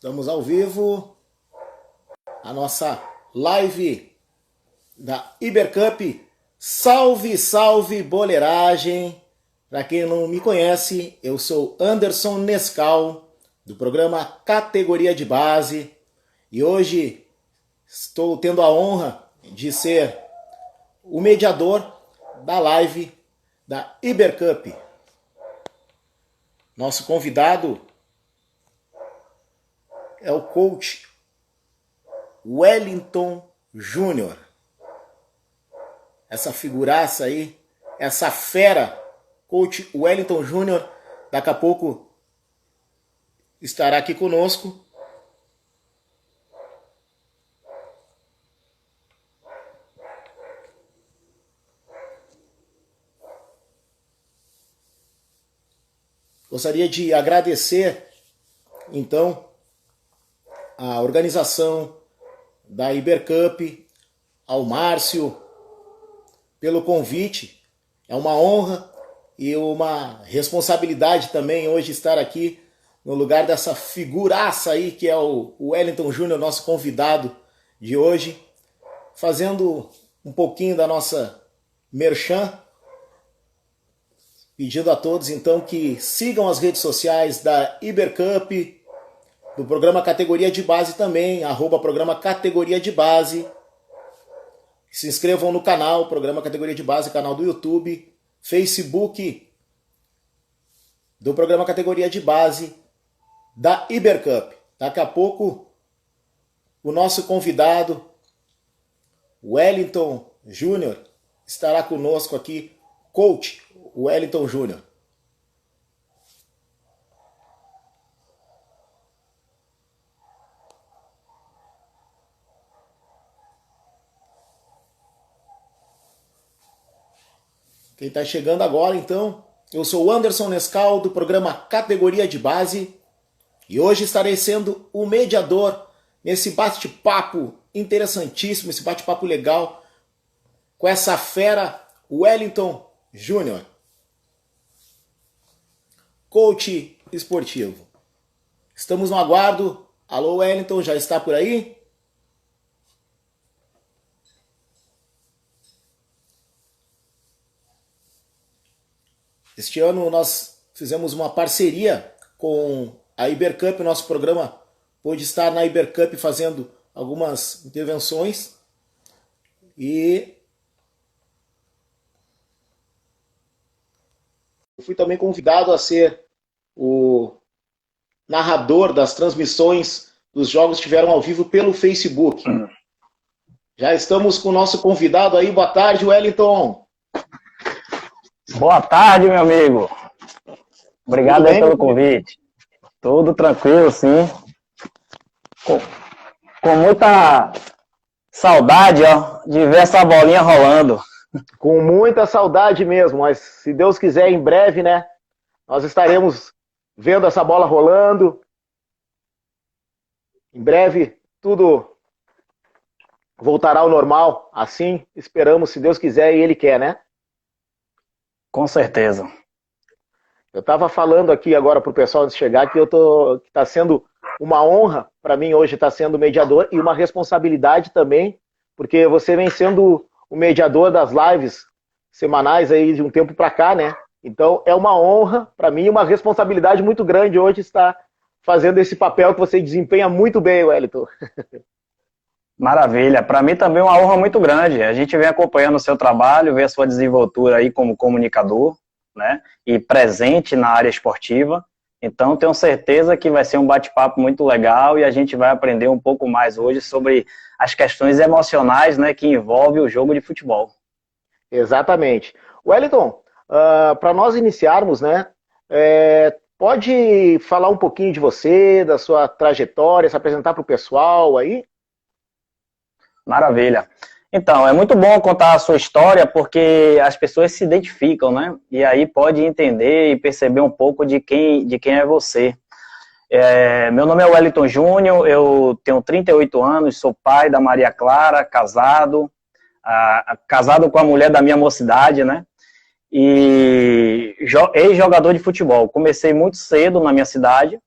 Estamos ao vivo, a nossa live da Ibercup. Salve, salve, boleiragem! Para quem não me conhece, eu sou Anderson Nescau, do programa Categoria de Base, e hoje estou tendo a honra de ser o mediador da live da Ibercup. Nosso convidado é o coach Wellington Júnior. Essa figuraça aí, essa fera, coach Wellington Júnior, daqui a pouco estará aqui conosco. Gostaria de agradecer, então, a organização da Ibercup, ao Márcio, pelo convite. É uma honra e uma responsabilidade também hoje estar aqui no lugar dessa figuraça aí que é o Wellington Júnior, nosso convidado de hoje, fazendo um pouquinho da nossa merchan, pedindo a todos então que sigam as redes sociais da Ibercup, do programa Categoria de Base também, @programa Categoria de Base. Se inscrevam no canal, Programa Categoria de Base, canal do YouTube, Facebook do Programa Categoria de Base da Ibercup. Daqui a pouco, o nosso convidado, Wellington Júnior, estará conosco aqui, coach Wellington Júnior. Quem está chegando agora, então, eu sou o Anderson Nescau, do programa Categoria de Base, e hoje estarei sendo o mediador nesse bate-papo interessantíssimo, esse bate-papo legal, com essa fera Wellington Júnior, coach esportivo. Estamos no aguardo. Alô, Wellington, já está por aí? Este ano nós fizemos uma parceria com a Ibercup, nosso programa pôde estar na Ibercup fazendo algumas intervenções e eu fui também convidado a ser o narrador das transmissões dos jogos que estiveram ao vivo pelo Facebook. Já estamos com o nosso convidado aí. Boa tarde, Wellington. Boa tarde, meu amigo. Obrigado aí pelo convite. Tudo tranquilo, sim. Com muita saudade, ó, de ver essa bolinha rolando. Com muita saudade mesmo, mas se Deus quiser, em breve, né, nós estaremos vendo essa bola rolando. Em breve, tudo voltará ao normal. Assim, esperamos, se Deus quiser e Ele quer, né? Com certeza. Eu estava falando aqui agora para o pessoal antes de chegar que está sendo uma honra para mim hoje estar sendo mediador e uma responsabilidade também, porque você vem sendo o mediador das lives semanais aí de um tempo para cá, né? Então é uma honra para mim e uma responsabilidade muito grande hoje estar fazendo esse papel que você desempenha muito bem, Wellington. Maravilha. Para mim também é uma honra muito grande. A gente vem acompanhando o seu trabalho, vê a sua desenvoltura aí como comunicador, né? E presente na área esportiva. Então tenho certeza que vai ser um bate-papo muito legal e a gente vai aprender um pouco mais hoje sobre as questões emocionais, né, que envolvem o jogo de futebol. Exatamente. Wellington, para nós iniciarmos, né, pode falar um pouquinho de você, da sua trajetória, se apresentar para o pessoal aí? Maravilha. Então, é muito bom contar a sua história porque as pessoas se identificam, né? E aí pode entender e perceber um pouco de quem é você. Meu nome é Wellington Júnior, eu tenho 38 anos, sou pai da Maria Clara, casado com a mulher da minha mocidade, né? E ex-jogador de futebol. Comecei muito cedo na minha cidade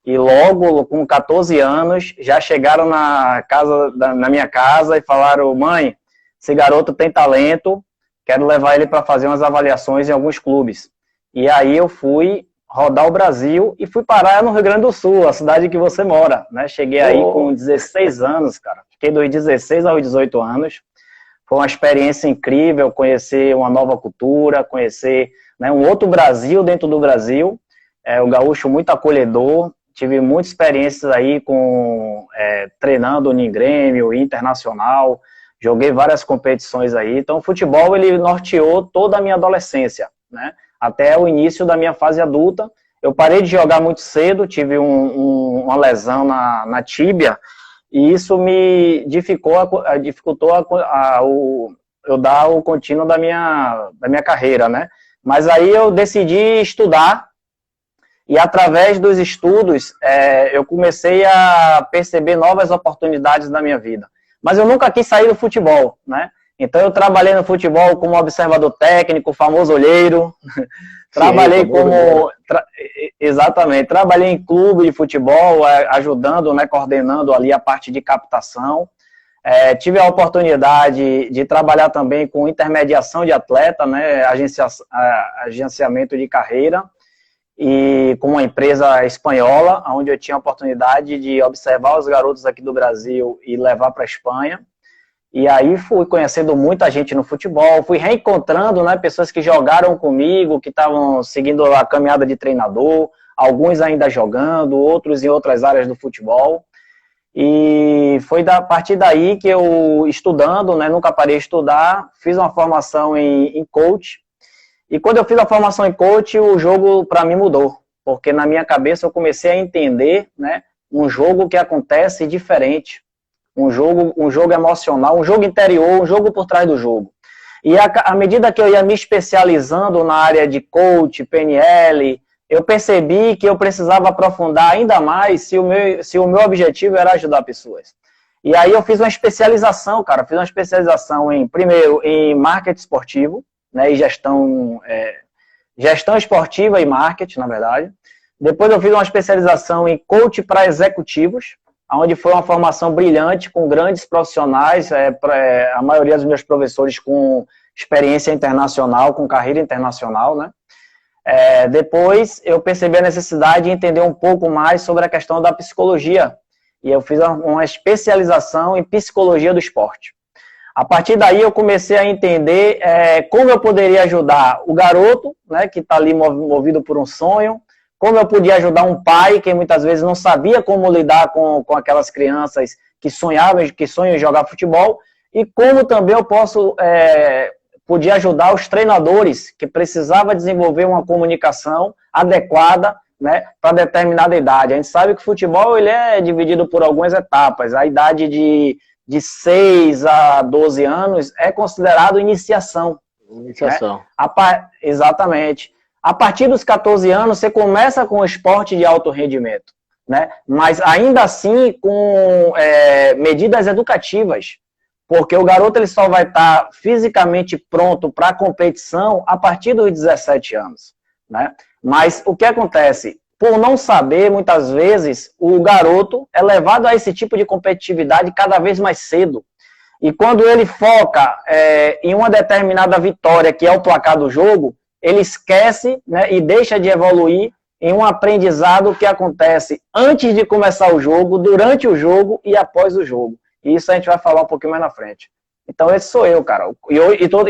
e logo com 14 anos já chegaram na minha casa e falaram: mãe, esse garoto tem talento, quero levar ele para fazer umas avaliações em alguns clubes. E aí eu fui rodar o Brasil e fui parar no Rio Grande do Sul, a cidade que você mora, né? Cheguei aí com 16 anos, cara. Fiquei dos 16 aos 18 anos. Foi uma experiência incrível, conhecer uma nova cultura, conhecer, né, um outro Brasil dentro do Brasil. O gaúcho muito acolhedor. Tive muitas experiências aí treinando no Grêmio, Internacional. Joguei várias competições aí. Então o futebol, ele norteou toda a minha adolescência, né? Até o início da minha fase adulta. Eu parei de jogar muito cedo, tive uma lesão na tíbia, e isso me dificultou eu dar o contínuo da minha carreira, né? Mas aí eu decidi estudar, e através dos estudos eu comecei a perceber novas oportunidades na minha vida. Mas eu nunca quis sair do futebol, né? Então eu trabalhei no futebol como observador técnico, famoso olheiro. Trabalhei exatamente, trabalhei em clube de futebol, ajudando, né, coordenando ali a parte de captação. Tive a oportunidade de trabalhar também com intermediação de atleta, né, agenciamento de carreira, e com uma empresa espanhola, onde eu tinha a oportunidade de observar os garotos aqui do Brasil e levar para a Espanha. E aí fui conhecendo muita gente no futebol, fui reencontrando, né, pessoas que jogaram comigo, que estavam seguindo a caminhada de treinador, alguns ainda jogando, outros em outras áreas do futebol. E foi a partir daí que eu, estudando, né, nunca parei de estudar, fiz uma formação em coach. E quando eu fiz a formação em coach, o jogo para mim mudou, porque na minha cabeça eu comecei a entender, né, um jogo que acontece diferente. Um jogo emocional, um jogo interior, um jogo por trás do jogo. E à medida que eu ia me especializando na área de coach, PNL, eu percebi que eu precisava aprofundar ainda mais se o meu objetivo era ajudar pessoas. E aí eu fiz uma especialização, cara. Fiz uma especialização primeiro em marketing esportivo, né, e gestão esportiva e marketing, na verdade. Depois eu fiz uma especialização em coach para executivos, onde foi uma formação brilhante, com grandes profissionais, a maioria dos meus professores com experiência internacional, com carreira internacional, né? Depois eu percebi a necessidade de entender um pouco mais sobre a questão da psicologia, e eu fiz uma especialização em psicologia do esporte. A partir daí eu comecei a entender como eu poderia ajudar o garoto, né, que está ali movido por um sonho, como eu podia ajudar um pai que muitas vezes não sabia como lidar com aquelas crianças que sonham em jogar futebol, e como também eu podia ajudar os treinadores que precisavam desenvolver uma comunicação adequada, né, para determinada idade. A gente sabe que o futebol ele é dividido por algumas etapas. A idade de 6 a 12 anos é considerado iniciação. Iniciação. Né? Exatamente. A partir dos 14 anos, você começa com o esporte de alto rendimento, né? Mas ainda assim com medidas educativas, porque o garoto ele só vai estar fisicamente pronto para a competição a partir dos 17 anos, né? Mas o que acontece? Por não saber, muitas vezes, o garoto é levado a esse tipo de competitividade cada vez mais cedo. E quando ele foca em uma determinada vitória, que é o placar do jogo, ele esquece, né, e deixa de evoluir em um aprendizado que acontece antes de começar o jogo, durante o jogo e após o jogo. E isso a gente vai falar um pouquinho mais na frente. Então esse sou eu, cara. E eu estou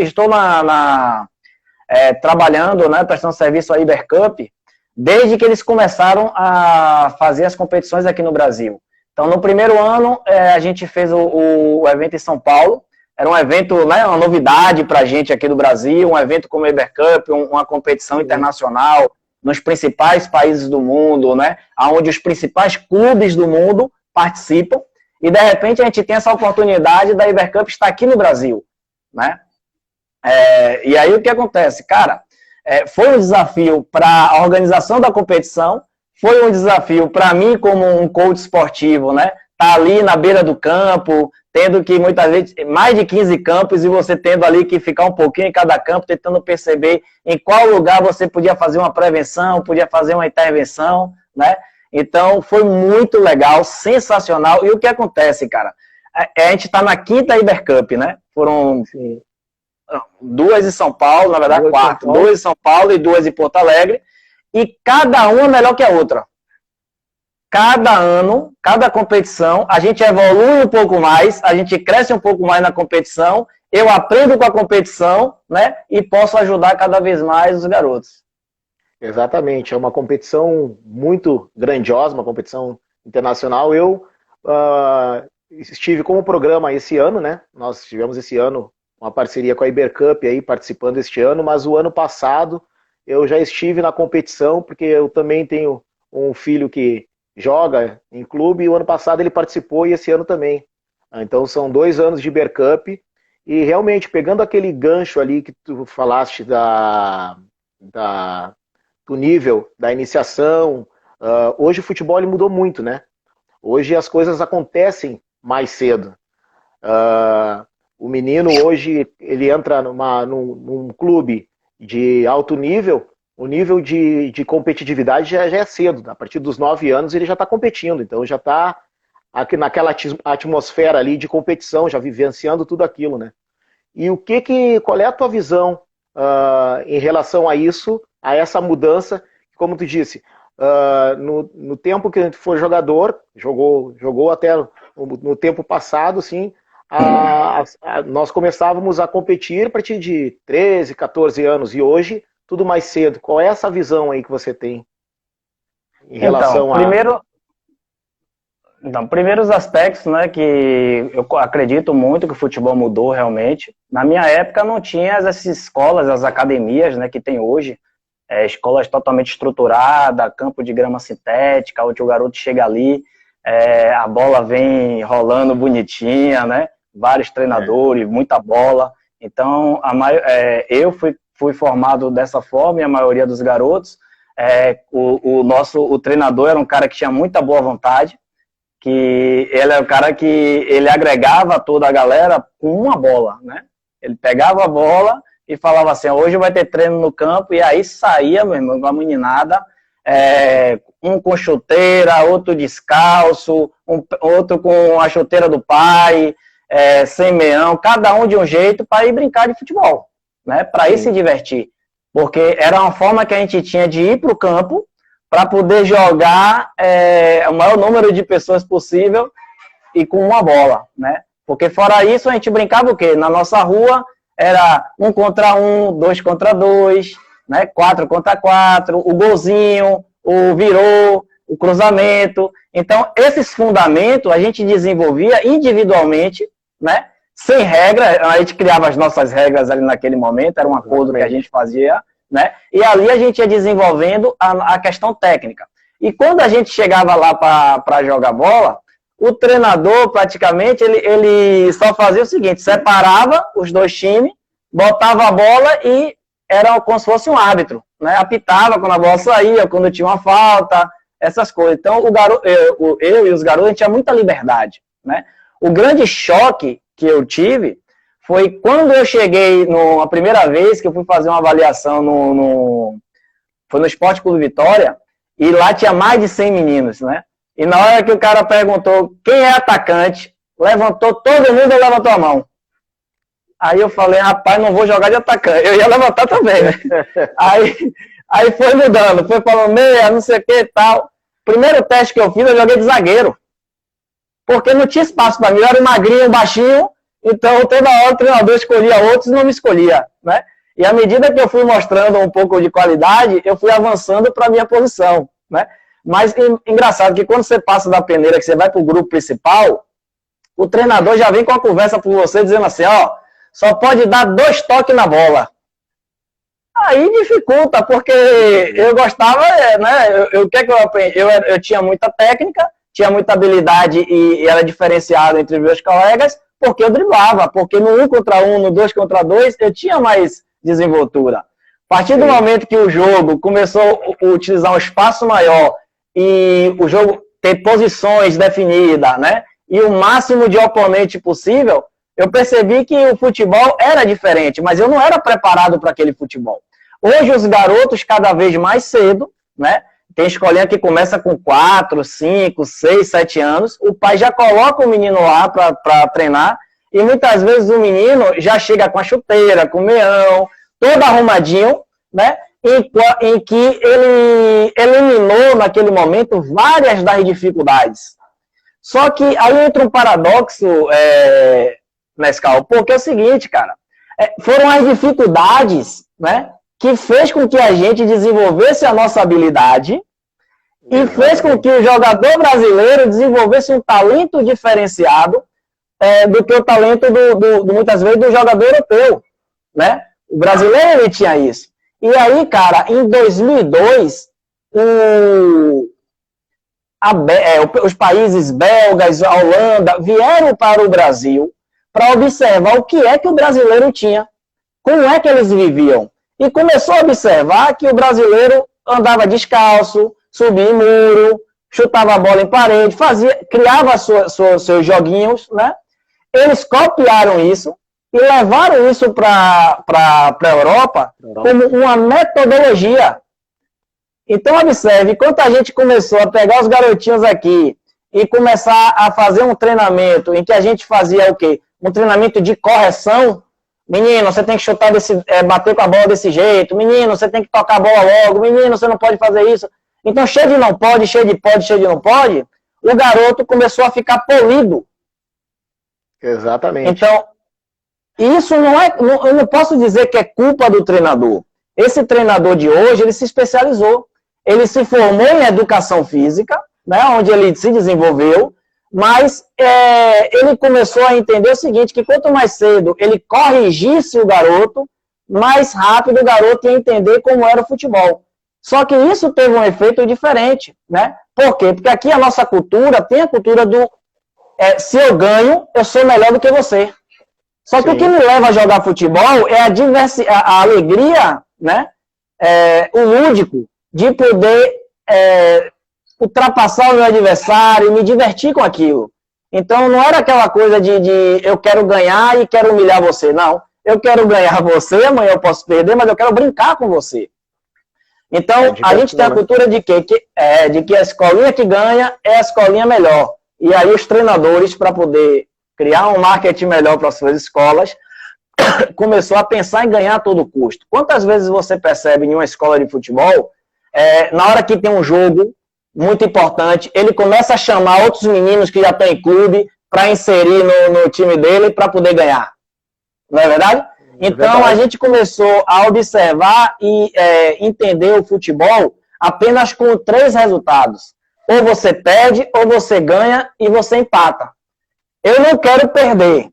trabalhando, né, prestando serviço à Ibercup, desde que eles começaram a fazer as competições aqui no Brasil. Então no primeiro ano a gente fez o evento em São Paulo. Era um evento, né, uma novidade para a gente aqui do Brasil, um evento como a Ibercup, uma competição internacional nos principais países do mundo, né, onde os principais clubes do mundo participam, e de repente a gente tem essa oportunidade da Ibercup estar aqui no Brasil, né? E aí o que acontece? Cara, foi um desafio para a organização da competição, foi um desafio para mim como um coach esportivo, né? Tá ali na beira do campo, tendo que muitas vezes, mais de 15 campos, e você tendo ali que ficar um pouquinho em cada campo, tentando perceber em qual lugar você podia fazer uma prevenção, podia fazer uma intervenção, né? Então, foi muito legal, sensacional. E o que acontece, cara? A gente tá na 5ª Ibercup, né? Foram 2 em São Paulo, na verdade 4. 2 em São Paulo e 2 em Porto Alegre. E cada uma melhor que a outra. Cada ano, cada competição, a gente evolui um pouco mais, a gente cresce um pouco mais na competição, eu aprendo com a competição, né? E posso ajudar cada vez mais os garotos. Exatamente, é uma competição muito grandiosa, uma competição internacional. Eu estive com o programa esse ano, né? Nós tivemos esse ano uma parceria com a Ibercup aí, participando este ano, mas o ano passado eu já estive na competição, porque eu também tenho um filho que joga em clube, e o ano passado ele participou e esse ano também. Então são 2 anos de Ibercup, e realmente, pegando aquele gancho ali que tu falaste do nível da iniciação, hoje o futebol ele mudou muito, né? Hoje as coisas acontecem mais cedo. O menino hoje, ele entra num clube de alto nível, o nível de competitividade já é cedo. A partir dos 9 anos ele já está competindo, então já está naquela atmosfera ali de competição, já vivenciando tudo aquilo, né? E qual é a tua visão em relação a isso, a essa mudança, como tu disse, no tempo que a gente foi jogador, jogou até no tempo passado, sim, nós começávamos a competir a partir de 13, 14 anos, e hoje tudo mais cedo. Qual é essa visão aí que você tem em relação primeiros aspectos, né, que eu acredito muito que o futebol mudou realmente. Na minha época não tinha essas escolas, as academias, né, que tem hoje, escolas totalmente estruturadas, campo de grama sintética, onde o garoto chega ali, a bola vem rolando bonitinha, né, vários treinadores, muita bola. Então, eu fui formado dessa forma, e a maioria dos garotos. O treinador era um cara que tinha muita boa vontade, que ele é o cara que ele agregava toda a galera com uma bola, né? Ele pegava a bola e falava assim, hoje vai ter treino no campo, e aí saía, meu irmão, com a meninada, um com chuteira, outro descalço, outro com a chuteira do pai, sem meião, cada um de um jeito, para ir brincar de futebol, né? Para ir se divertir. Porque era uma forma que a gente tinha de ir para o campo para poder jogar o maior número de pessoas possível e com uma bola, né? Porque fora isso a gente brincava o quê? Na nossa rua era 1 contra 1, 2 contra 2, né? 4 contra 4, o golzinho, o virou, o cruzamento. Então esses fundamentos a gente desenvolvia individualmente, né? Sem regra, a gente criava as nossas regras ali naquele momento, era um acordo que a gente fazia, né? E ali a gente ia desenvolvendo a questão técnica. E quando a gente chegava lá para jogar bola, o treinador praticamente ele só fazia o seguinte, separava os 2 times, botava a bola e era como se fosse um árbitro, né? Apitava quando a bola saía, quando tinha uma falta, essas coisas. Então eu e os garotos, a gente tinha muita liberdade, né? O grande choque que eu tive foi quando eu cheguei a primeira vez que eu fui fazer uma avaliação foi no Esporte Clube Vitória, e lá tinha mais de 100 meninos, né? E na hora que o cara perguntou quem é atacante, todo mundo levantou a mão. Aí eu falei, rapaz, não vou jogar de atacante. Eu ia levantar também, né? aí foi mudando, foi falando meia, não sei o que e tal. Primeiro teste que eu fiz, eu joguei de zagueiro. Porque não tinha espaço para mim, eu era magrinho, baixinho, então toda hora o treinador escolhia outros e não me escolhia, né? E à medida que eu fui mostrando um pouco de qualidade, eu fui avançando para a minha posição, né? Mas engraçado que quando você passa da peneira, que você vai para o grupo principal, o treinador já vem com a conversa por você, dizendo assim, ó, só pode dar 2 toques na bola. Aí dificulta, porque eu gostava, né? O que é que eu aprendi? Eu tinha muita técnica, tinha muita habilidade e era diferenciado entre meus colegas, porque eu driblava, porque no 1 contra 1, no 2 contra 2, eu tinha mais desenvoltura. A partir do momento que o jogo começou a utilizar um espaço maior e o jogo ter posições definidas, né, e o máximo de oponente possível, eu percebi que o futebol era diferente, mas eu não era preparado para aquele futebol. Hoje os garotos, cada vez mais cedo, né, tem escolinha que começa com 4, 5, 6, 7 anos, o pai já coloca o menino lá para treinar, e muitas vezes o menino já chega com a chuteira, com o meião, todo arrumadinho, né? Em que ele eliminou naquele momento várias das dificuldades. Só que aí entra um paradoxo, Nescau, porque é o seguinte, cara, foram as dificuldades, né, que fez com que a gente desenvolvesse a nossa habilidade e fez com que o jogador brasileiro desenvolvesse um talento diferenciado do que o talento, muitas vezes, do jogador europeu, né? O brasileiro, ele tinha isso. E aí, cara, em 2002, os países belgas, a Holanda, vieram para o Brasil para observar o que é que o brasileiro tinha, como é que eles viviam. E começou a observar que o brasileiro andava descalço, subia em muro, chutava a bola em parede, criava seus joguinhos, né? Eles copiaram isso e levaram isso para a Europa como uma metodologia. Então, observe, quando a gente começou a pegar os garotinhos aqui e começar a fazer um treinamento em que a gente fazia o quê? Um treinamento de correção. Menino, você tem que chutar bater com a bola desse jeito. Menino, você tem que tocar a bola logo. Menino, você não pode fazer isso. Então, cheio de não pode, cheio de pode, cheio de não pode, o garoto começou a ficar polido. Exatamente. Então, isso eu não posso dizer que é culpa do treinador. Esse treinador de hoje, ele se especializou. Ele se formou em educação física, né, onde ele se desenvolveu, mas ele começou a entender o seguinte, que quanto mais cedo ele corrigisse o garoto, mais rápido o garoto ia entender como era o futebol. Só que isso teve um efeito diferente, né? Por quê? Porque aqui a nossa cultura tem a cultura do se eu ganho, eu sou melhor do que você. Só que o que me leva a jogar futebol é a alegria, né? O lúdico de poder ultrapassar o meu adversário e me divertir com aquilo. Então, não era aquela coisa de eu quero ganhar e quero humilhar você. Não, eu quero ganhar você, amanhã eu posso perder, mas eu quero brincar com você. Então, a gente tem a cultura de que a escolinha que ganha é a escolinha melhor. E aí os treinadores, para poder criar um marketing melhor para as suas escolas, começou a pensar em ganhar a todo custo. Quantas vezes você percebe em uma escola de futebol, na hora que tem um jogo muito importante, ele começa a chamar outros meninos que já estão em clube para inserir no time dele para poder ganhar. Não é verdade? Então, a gente começou a observar e entender o futebol apenas com 3 resultados. Ou você perde, ou você ganha e você empata. Eu não quero perder.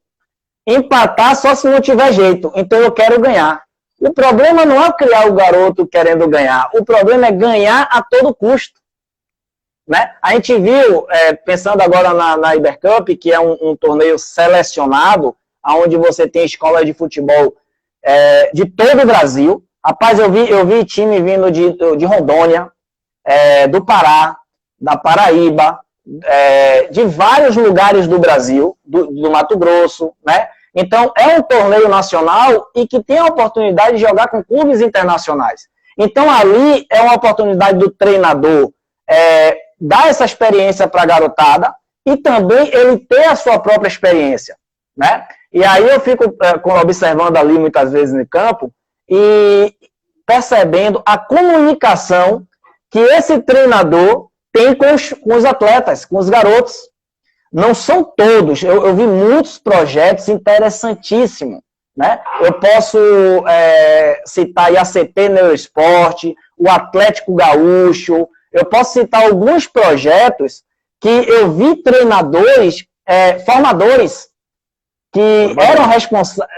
Empatar só se não tiver jeito. Então, eu quero ganhar. O problema não é criar o garoto querendo ganhar. O problema é ganhar a todo custo. Né? A gente viu, pensando agora na Ibercup, que é um torneio selecionado, onde você tem escolas de futebol de todo o Brasil. Rapaz, eu vi time vindo de Rondônia, do Pará, da Paraíba, de vários lugares do Brasil, do Mato Grosso, né? Então, é um torneio nacional e que tem a oportunidade de jogar com clubes internacionais. Então, ali é uma oportunidade do treinador dar essa experiência para a garotada e também ele ter a sua própria experiência, né? E aí eu fico observando ali muitas vezes no campo e percebendo a comunicação que esse treinador tem com os atletas, com os garotos. Não são todos, eu vi muitos projetos interessantíssimos, né? Eu posso citar a IACP Neuroesporte, o Atlético Gaúcho, eu posso citar alguns projetos que eu vi treinadores, formadores, que eram responsáveis,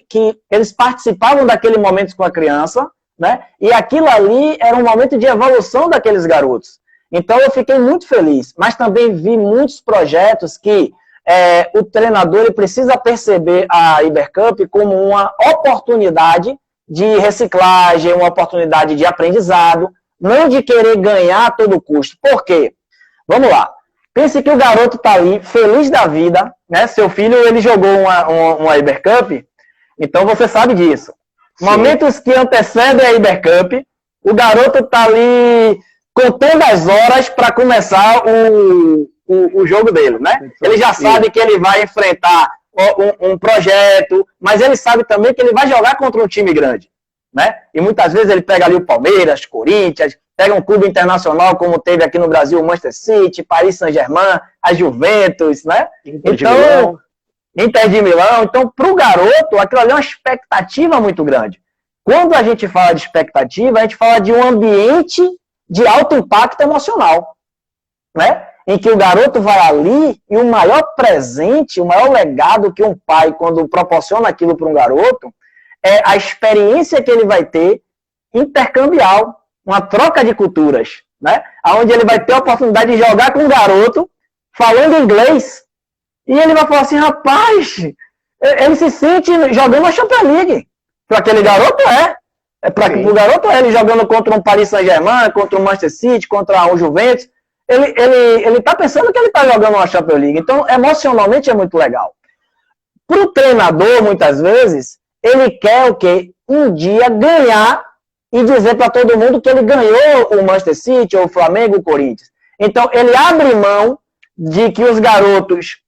que eles participavam daquele momento com a criança, né? E aquilo ali era um momento de evolução daqueles garotos. Então, eu fiquei muito feliz, mas também vi muitos projetos que o treinador ele precisa perceber a Ibercup como uma oportunidade de reciclagem, uma oportunidade de aprendizado, não de querer ganhar a todo custo. Por quê? Vamos lá. Pense que o garoto está ali, feliz da vida, né? Seu filho, ele jogou uma Ibercup, então você sabe disso. Sim. Momentos que antecedem a Ibercup, o garoto está ali contando as horas para começar o jogo dele, né? Ele já sabe que ele vai enfrentar um projeto, mas ele sabe também que ele vai jogar contra um time grande, né? E muitas vezes ele pega ali o Palmeiras, Corinthians, pega um clube internacional como teve aqui no Brasil o Manchester City, Paris Saint-Germain, a Juventus, né? Inter de Milão. Então, para o garoto, aquilo ali é uma expectativa muito grande. Quando a gente fala de expectativa, a gente fala de um ambiente de alto impacto emocional, né? Em que o garoto vai ali e o maior presente, o maior legado que um pai, quando proporciona aquilo para um garoto, é a experiência que ele vai ter intercambial, uma troca de culturas, né? Onde ele vai ter a oportunidade de jogar com um garoto falando inglês. E ele vai falar assim, rapaz, ele se sente jogando a Champions League. Para aquele garoto para o garoto ele jogando contra um Paris Saint-Germain, contra um Manchester City, contra um Juventus. Ele tá pensando que ele está jogando uma Champions League. Então, emocionalmente é muito legal. Para o treinador, muitas vezes, ele quer o quê? Um dia ganhar e dizer para todo mundo que ele ganhou o Manchester City, ou o Flamengo, o Corinthians. Então, ele abre mão de que os garotos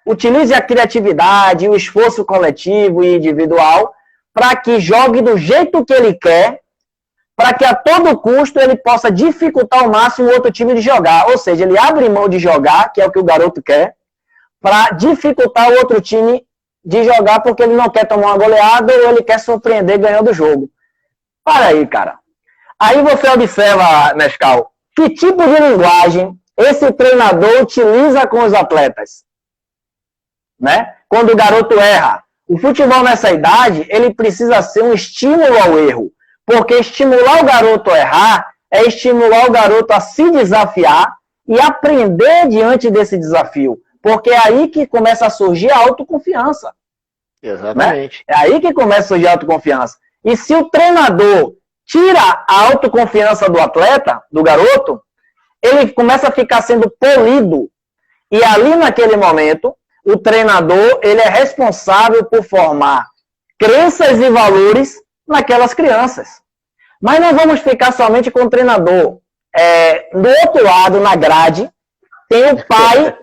utilizem a criatividade, o esforço coletivo e individual para que jogue do jeito que ele quer, para que a todo custo ele possa dificultar ao máximo o outro time de jogar. Ou seja, ele abre mão de jogar, que é o que o garoto quer, para dificultar o outro time de jogar porque ele não quer tomar uma goleada ou ele quer surpreender ganhando o jogo. Para aí, cara. Aí você observa, Nescau, que tipo de linguagem esse treinador utiliza com os atletas, né? Quando o garoto erra. O futebol nessa idade, ele precisa ser um estímulo ao erro, porque estimular o garoto a errar é estimular o garoto a se desafiar e aprender diante desse desafio, porque é aí que começa a surgir a autoconfiança. Exatamente. Né? É aí que começa a surgir a autoconfiança. E se o treinador tira a autoconfiança do atleta, do garoto, ele começa a ficar sendo polido. E ali naquele momento, o treinador ele é responsável por formar crenças e valores naquelas crianças. Mas não vamos ficar somente com o treinador. Do outro lado, na grade, tem o pai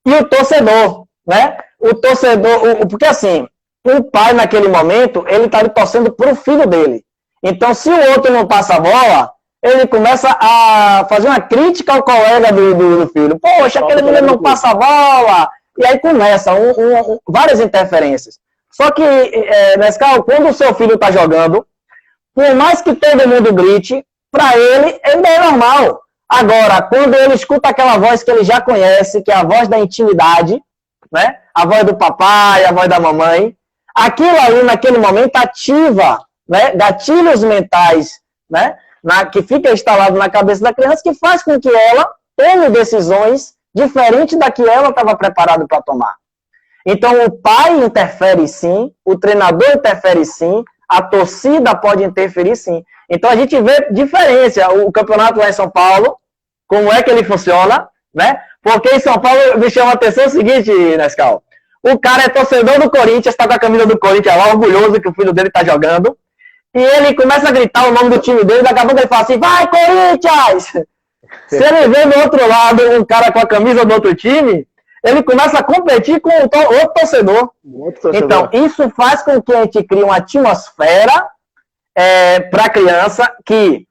e o torcedor. Né? O torcedor, porque assim, o pai naquele momento, ele está torcendo para o filho dele. Então, se o outro não passa a bola, ele começa a fazer uma crítica ao colega do filho. Poxa, aquele menino não passa a bola. E aí começa várias interferências. Só que, Nescau, quando o seu filho está jogando, por mais que todo mundo grite, para ele é normal. Agora, quando ele escuta aquela voz que ele já conhece, que é a voz da intimidade, né? A voz do papai, a voz da mamãe, aquilo ali, naquele momento, ativa, né? Gatilhos mentais, né? Que fica instalado na cabeça da criança, que faz com que ela tome decisões diferentes da que ela estava preparada para tomar. Então, o pai interfere sim, o treinador interfere sim, a torcida pode interferir sim. Então, a gente vê diferença. O campeonato lá em São Paulo, como é que ele funciona, né? Porque em São Paulo me chama a atenção o seguinte, Nescau. O cara é torcedor do Corinthians, está com a camisa do Corinthians lá, orgulhoso que o filho dele está jogando, e ele começa a gritar o nome do time dele, daqui a pouco ele fala assim, vai Corinthians! Se ele vê do outro lado um cara com a camisa do outro time, ele começa a competir com outro torcedor. Então, isso faz com que a gente crie uma atmosfera para a criança que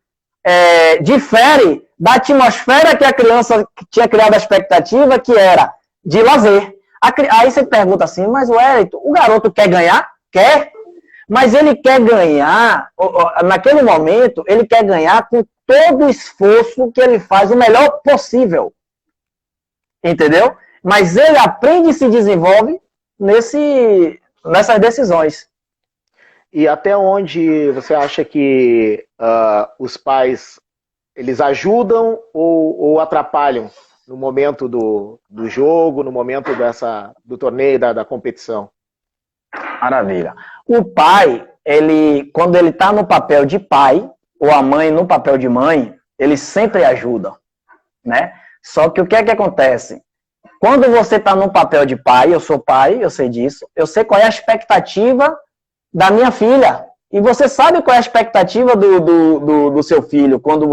difere da atmosfera que a criança tinha criado a expectativa, que era de lazer. Aí você pergunta assim, mas Wellington, o garoto quer ganhar? Quer. Mas ele quer ganhar, naquele momento, ele quer ganhar com todo o esforço que ele faz o melhor possível. Entendeu? Mas ele aprende e se desenvolve nessas decisões. E até onde você acha que os pais eles ajudam ou atrapalham no momento do jogo, no momento do torneio, da competição? Maravilha. O pai, quando ele está no papel de pai, ou a mãe no papel de mãe, ele sempre ajuda, né? Só que o que é que acontece? Quando você está no papel de pai, eu sou pai, eu sei disso, eu sei qual é a expectativa da minha filha E você sabe qual é a expectativa do seu filho quando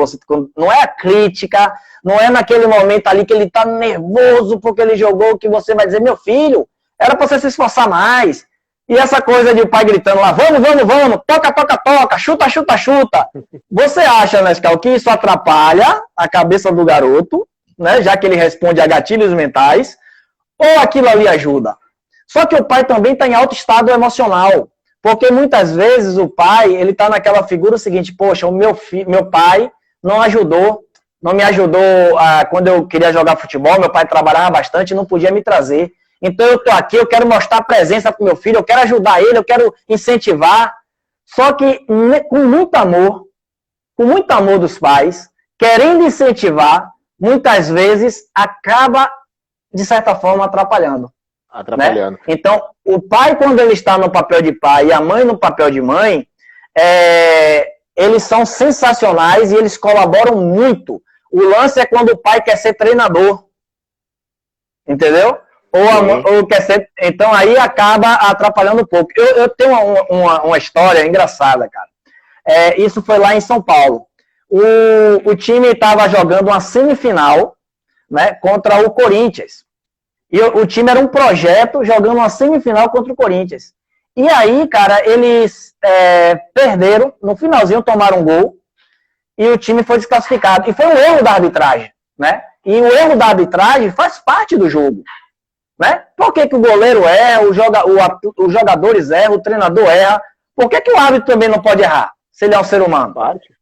não é a crítica, não é naquele momento ali que ele está nervoso porque ele jogou, que você vai dizer, meu filho, era para você se esforçar mais. E essa coisa de o pai gritando lá, vamos, vamos, vamos, toca, toca, toca, chuta, chuta, chuta. Você acha, Nescau, que isso atrapalha a cabeça do garoto, né, já que ele responde a gatilhos mentais, ou aquilo ali ajuda? Só que o pai também está em alto estado emocional. Porque muitas vezes o pai, ele está naquela figura seguinte, poxa, meu pai não me ajudou quando eu queria jogar futebol, meu pai trabalhava bastante e não podia me trazer. Então eu estou aqui, eu quero mostrar presença para o meu filho, eu quero ajudar ele, eu quero incentivar. Só que com muito amor dos pais, querendo incentivar, muitas vezes acaba, de certa forma, atrapalhando. Né? Então, o pai, quando ele está no papel de pai e a mãe no papel de mãe, eles são sensacionais e eles colaboram muito. O lance é quando o pai quer ser treinador. Entendeu? Ou quer ser... Então, aí acaba atrapalhando um pouco. Eu tenho uma história engraçada, cara. Isso foi lá em São Paulo. O time estava jogando uma semifinal, né, contra o Corinthians. E o time era um projeto jogando uma semifinal contra o Corinthians. E aí, cara, eles perderam, no finalzinho tomaram um gol, e o time foi desclassificado. E foi um erro da arbitragem, né? E o erro da arbitragem faz parte do jogo, né? Por que o goleiro erra, os jogadores erram, o treinador erra? Por que o árbitro também não pode errar, se ele é um ser humano?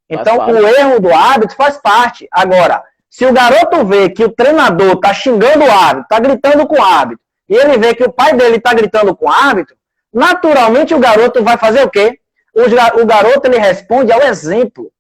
Então, o erro do árbitro faz parte. Agora, se o garoto vê que o treinador está xingando o árbitro, está gritando com o árbitro, e ele vê que o pai dele está gritando com o árbitro, naturalmente o garoto vai fazer o quê? O garoto, ele responde ao exemplo,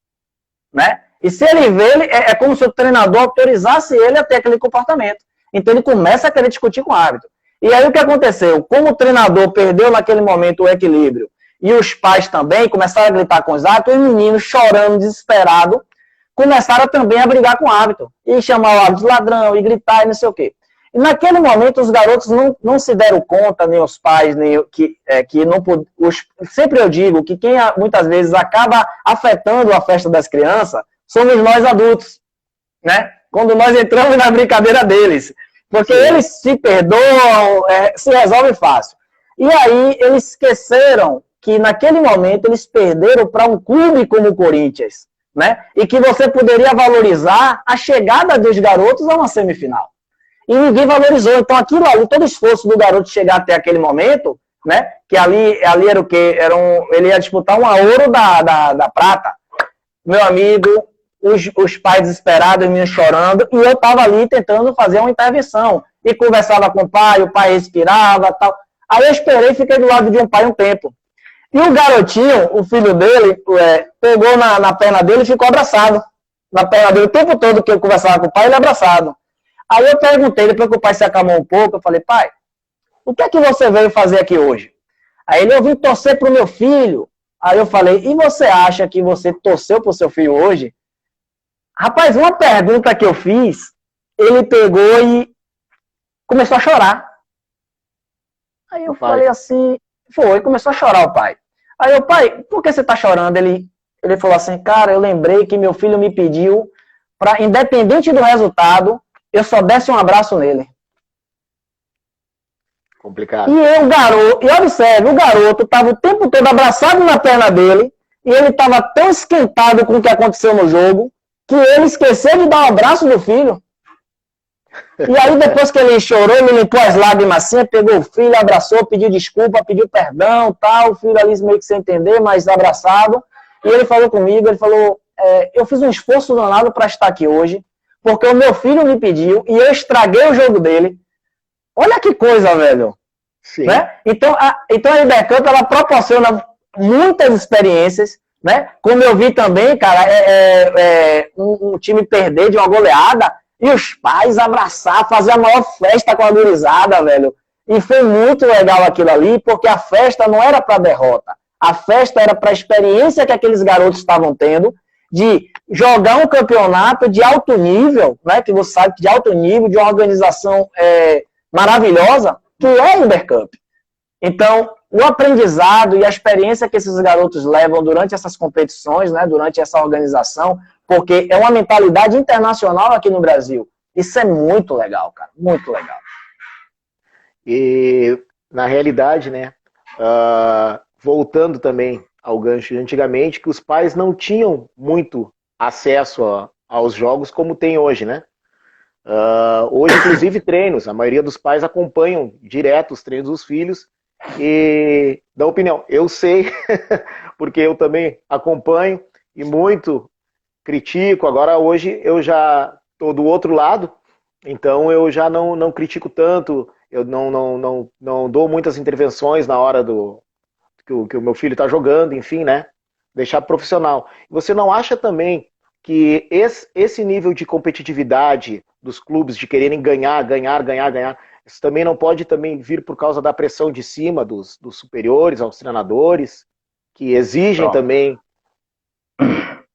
né? E se ele vê, é como se o treinador autorizasse ele a ter aquele comportamento. Então ele começa a querer discutir com o árbitro. E aí o que aconteceu? Como o treinador perdeu naquele momento o equilíbrio, e os pais também começaram a gritar com os árbitros, e o menino chorando, desesperado, começaram também a brigar com o árbitro, e chamar o árbitro de ladrão, e gritar, e não sei o quê. E naquele momento os garotos não se deram conta, nem os pais, nem que não sempre eu digo que quem muitas vezes acaba afetando a festa das crianças somos nós adultos, né? Quando nós entramos na brincadeira deles. Porque eles se perdoam, se resolve fácil. E aí eles esqueceram que naquele momento eles perderam para um clube como o Corinthians, né? E que você poderia valorizar a chegada dos garotos a uma semifinal. E ninguém valorizou. Então aquilo ali, todo o esforço do garoto chegar até aquele momento, né? Que ali era o quê? Ele ia disputar uma ouro da prata. Meu amigo, os pais desesperados, os meninos chorando, e eu estava ali tentando fazer uma intervenção. E conversava com o pai respirava, tal. Aí eu esperei e fiquei do lado de um pai um tempo. E o garotinho, o filho dele, pegou na perna dele e ficou abraçado. Na perna dele, o tempo todo que eu conversava com o pai, ele abraçado. Aí eu perguntei, depois que o pai se acalmou um pouco, eu falei, pai, o que é que você veio fazer aqui hoje? Aí ele, eu vim torcer pro meu filho. Aí eu falei, e você acha que você torceu pro seu filho hoje? Rapaz, uma pergunta que eu fiz, ele pegou e começou a chorar. Aí eu falei assim, começou a chorar o pai. Aí eu, pai, por que você tá chorando? Ele falou assim, cara, eu lembrei que meu filho me pediu para, independente do resultado, eu só desse um abraço nele. Complicado. E observe, o garoto estava o tempo todo abraçado na perna dele, e ele estava tão esquentado com o que aconteceu no jogo, que ele esqueceu de dar um abraço do filho. E aí, depois que ele chorou, ele limpou as lágrimas assim, pegou o filho, abraçou, pediu desculpa, pediu perdão, tal, o filho ali meio que sem entender, mas abraçado. E ele falou comigo, ele falou, eu fiz um esforço danado para estar aqui hoje, porque o meu filho me pediu e eu estraguei o jogo dele. Olha que coisa, velho. Sim. Né? Então a Ibercup, ela proporciona muitas experiências, né? Como eu vi também, cara, um time perder de uma goleada e os pais abraçar, fazer a maior festa com a gurizada, velho. E foi muito legal aquilo ali, porque a festa não era para derrota. A festa era para a experiência que aqueles garotos estavam tendo de jogar um campeonato de alto nível, né? Que você sabe que de alto nível, de uma organização maravilhosa, que é a Ibercup. Então, o aprendizado e a experiência que esses garotos levam durante essas competições, né, durante essa organização, porque é uma mentalidade internacional aqui no Brasil. Isso é muito legal, cara, muito legal. E, na realidade, né, voltando também ao gancho de antigamente, que os pais não tinham muito acesso aos jogos como tem hoje, né? Hoje, inclusive, treinos, a maioria dos pais acompanham direto os treinos dos filhos e dão opinião. Eu sei, porque eu também acompanho e muito critico. Agora, hoje, eu já estou do outro lado, então eu já não critico tanto, eu não dou muitas intervenções na hora que o meu filho está jogando, enfim, né? Deixar profissional. Você não acha também que esse nível de competitividade dos clubes, de quererem ganhar, isso também não pode também vir por causa da pressão de cima dos superiores, aos treinadores, que exigem também...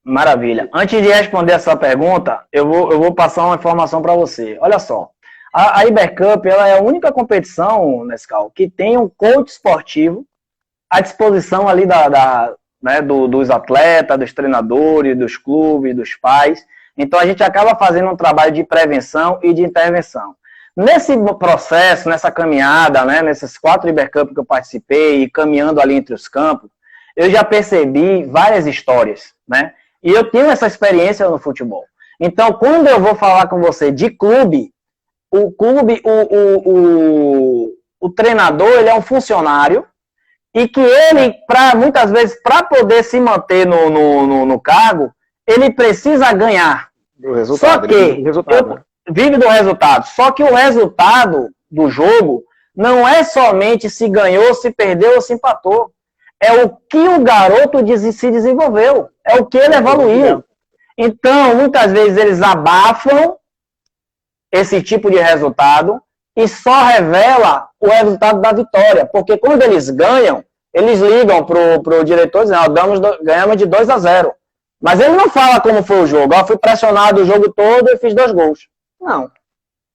Maravilha. Antes de responder essa pergunta, eu vou passar uma informação para você. Olha só, a Ibercup, ela é a única competição, Nescau, que tem um coach esportivo à disposição ali né, dos atletas, dos treinadores, dos clubes, dos pais. Então a gente acaba fazendo um trabalho de prevenção e de intervenção. Nesse processo, nessa caminhada, né, nesses 4 Ibercup que eu participei e caminhando ali entre os campos, eu já percebi várias histórias, né? E eu tenho essa experiência no futebol. Então, quando eu vou falar com você de clube, o treinador, ele é um funcionário e que ele, muitas vezes, para poder se manter no cargo, ele precisa ganhar. Do resultado. Só que vive do resultado. Só que o resultado do jogo não é somente se ganhou, se perdeu ou se empatou. É o que o garoto se desenvolveu. É o que ele evoluiu. Então, muitas vezes, eles abafam esse tipo de resultado e só revela o resultado da vitória. Porque quando eles ganham, eles ligam pro diretor dizendo, ganhamos de 2-0. Mas ele não fala como foi o jogo. Eu fui pressionado o jogo todo e fiz 2 gols. Não.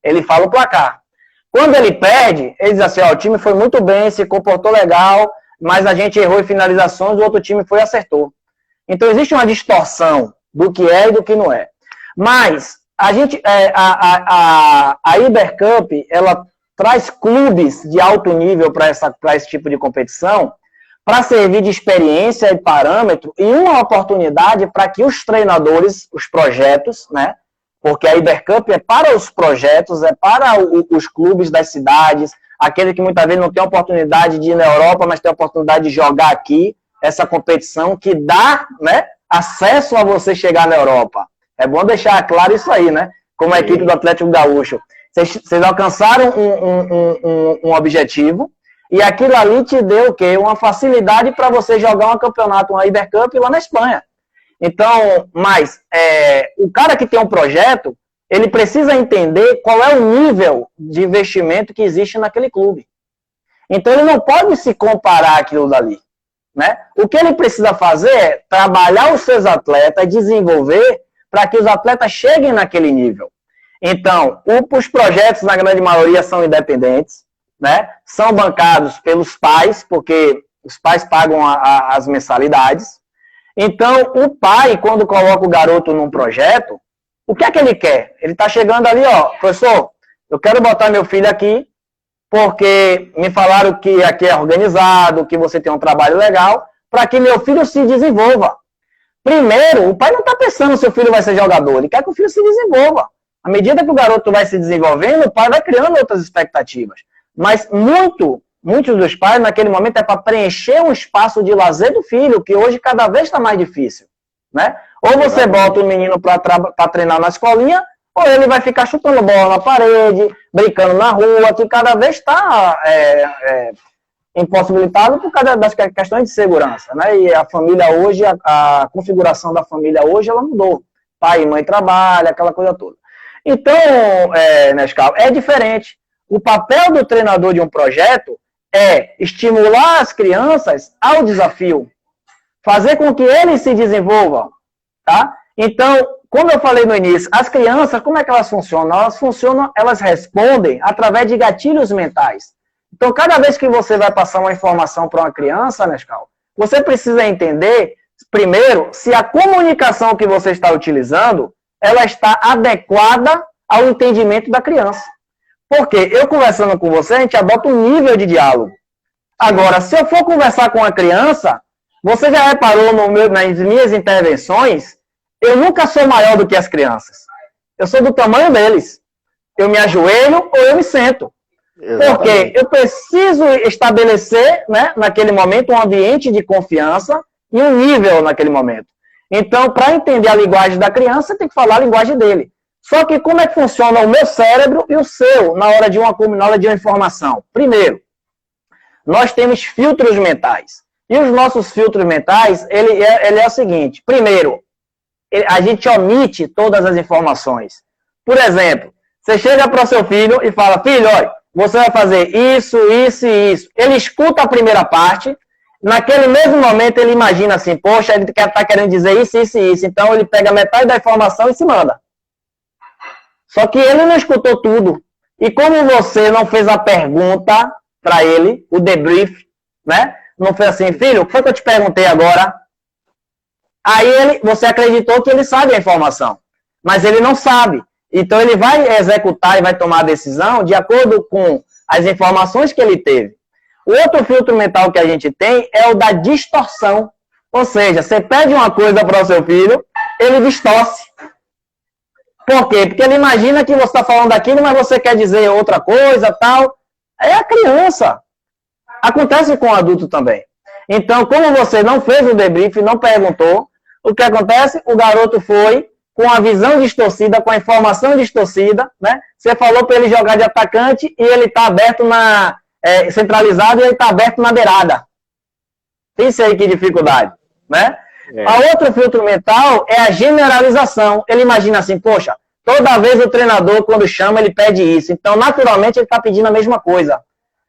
Ele fala o placar. Quando ele perde, ele diz assim, o time foi muito bem, se comportou legal, mas a gente errou em finalizações, o outro time foi e acertou. Então existe uma distorção do que é e do que não é. Mas a Ibercup, ela traz clubes de alto nível para esse tipo de competição, para servir de experiência e parâmetro, e uma oportunidade para que os treinadores, os projetos, né? Porque a Ibercup é para os projetos, é para os clubes das cidades, aquele que muitas vezes não tem a oportunidade de ir na Europa, mas tem a oportunidade de jogar aqui, essa competição que dá, né, acesso a você chegar na Europa. É bom deixar claro isso aí, né? Como a equipe do Atlético Gaúcho. Vocês alcançaram um objetivo, e aquilo ali te deu o quê? Uma facilidade para você jogar um campeonato, uma Ibercup lá na Espanha. Então, mas o cara que tem um projeto, ele precisa entender qual é o nível de investimento que existe naquele clube. Então, ele não pode se comparar aquilo dali, né? O que ele precisa fazer é trabalhar os seus atletas, desenvolver para que os atletas cheguem naquele nível. Então, os projetos, na grande maioria, são independentes, né? São bancados pelos pais, porque os pais pagam as mensalidades. Então, o pai, quando coloca o garoto num projeto, o que é que ele quer? Ele está chegando ali, professor, eu quero botar meu filho aqui, porque me falaram que aqui é organizado, que você tem um trabalho legal, para que meu filho se desenvolva. Primeiro, o pai não está pensando se o filho vai ser jogador, ele quer que o filho se desenvolva. À medida que o garoto vai se desenvolvendo, o pai vai criando outras expectativas. Mas muitos dos pais, naquele momento, é para preencher um espaço de lazer do filho, que hoje cada vez está mais difícil, né? Ou você bota o menino para treinar na escolinha, ou ele vai ficar chutando bola na parede, brincando na rua, que cada vez está impossibilitado por causa das questões de segurança, né? E a família hoje, a configuração da família hoje, ela mudou. Pai e mãe trabalham, aquela coisa toda. Então, Nescau, é diferente. O papel do treinador de um projeto é estimular as crianças ao desafio, fazer com que eles se desenvolvam, tá? Então, como eu falei no início, as crianças, como é que elas funcionam? Elas respondem através de gatilhos mentais. Então, cada vez que você vai passar uma informação para uma criança, Nescau, você precisa entender, primeiro, se a comunicação que você está utilizando, ela está adequada ao entendimento da criança. Porque eu conversando com você, a gente adota um nível de diálogo. Agora, se eu for conversar com uma criança, você já reparou nas minhas intervenções, eu nunca sou maior do que as crianças. Eu sou do tamanho deles. Eu me ajoelho ou eu me sento. Exatamente. Porque eu preciso estabelecer, né, naquele momento, um ambiente de confiança e um nível naquele momento. Então, para entender a linguagem da criança, tem que falar a linguagem dele. Só que como é que funciona o meu cérebro e o seu na hora de uma informação? Primeiro, nós temos filtros mentais. E os nossos filtros mentais, ele é o seguinte. Primeiro, a gente omite todas as informações. Por exemplo, você chega para o seu filho e fala, filho, olha, você vai fazer isso, isso e isso. Ele escuta a primeira parte, naquele mesmo momento ele imagina assim, poxa, ele está querendo dizer isso, isso e isso. Então ele pega metade da informação e se manda. Só que ele não escutou tudo. E como você não fez a pergunta para ele, o debrief, né? Não foi assim, filho, o que foi que eu te perguntei agora? Aí você acreditou que ele sabe a informação, mas ele não sabe. Então ele vai executar e vai tomar a decisão de acordo com as informações que ele teve. O outro filtro mental que a gente tem é o da distorção. Ou seja, você pede uma coisa para o seu filho, ele distorce. Por quê? Porque ele imagina que você está falando aquilo, mas você quer dizer outra coisa, tal. É a criança. Acontece com o adulto também. Então, como você não fez o debrief, não perguntou, o que acontece? O garoto foi com a visão distorcida, com a informação distorcida, né? Você falou para ele jogar de atacante e ele está aberto centralizado e ele está aberto na beirada. Isso aí que dificuldade, né? A outro filtro mental é a generalização. Ele imagina assim, poxa, toda vez o treinador, quando chama, ele pede isso. Então, naturalmente, ele está pedindo a mesma coisa.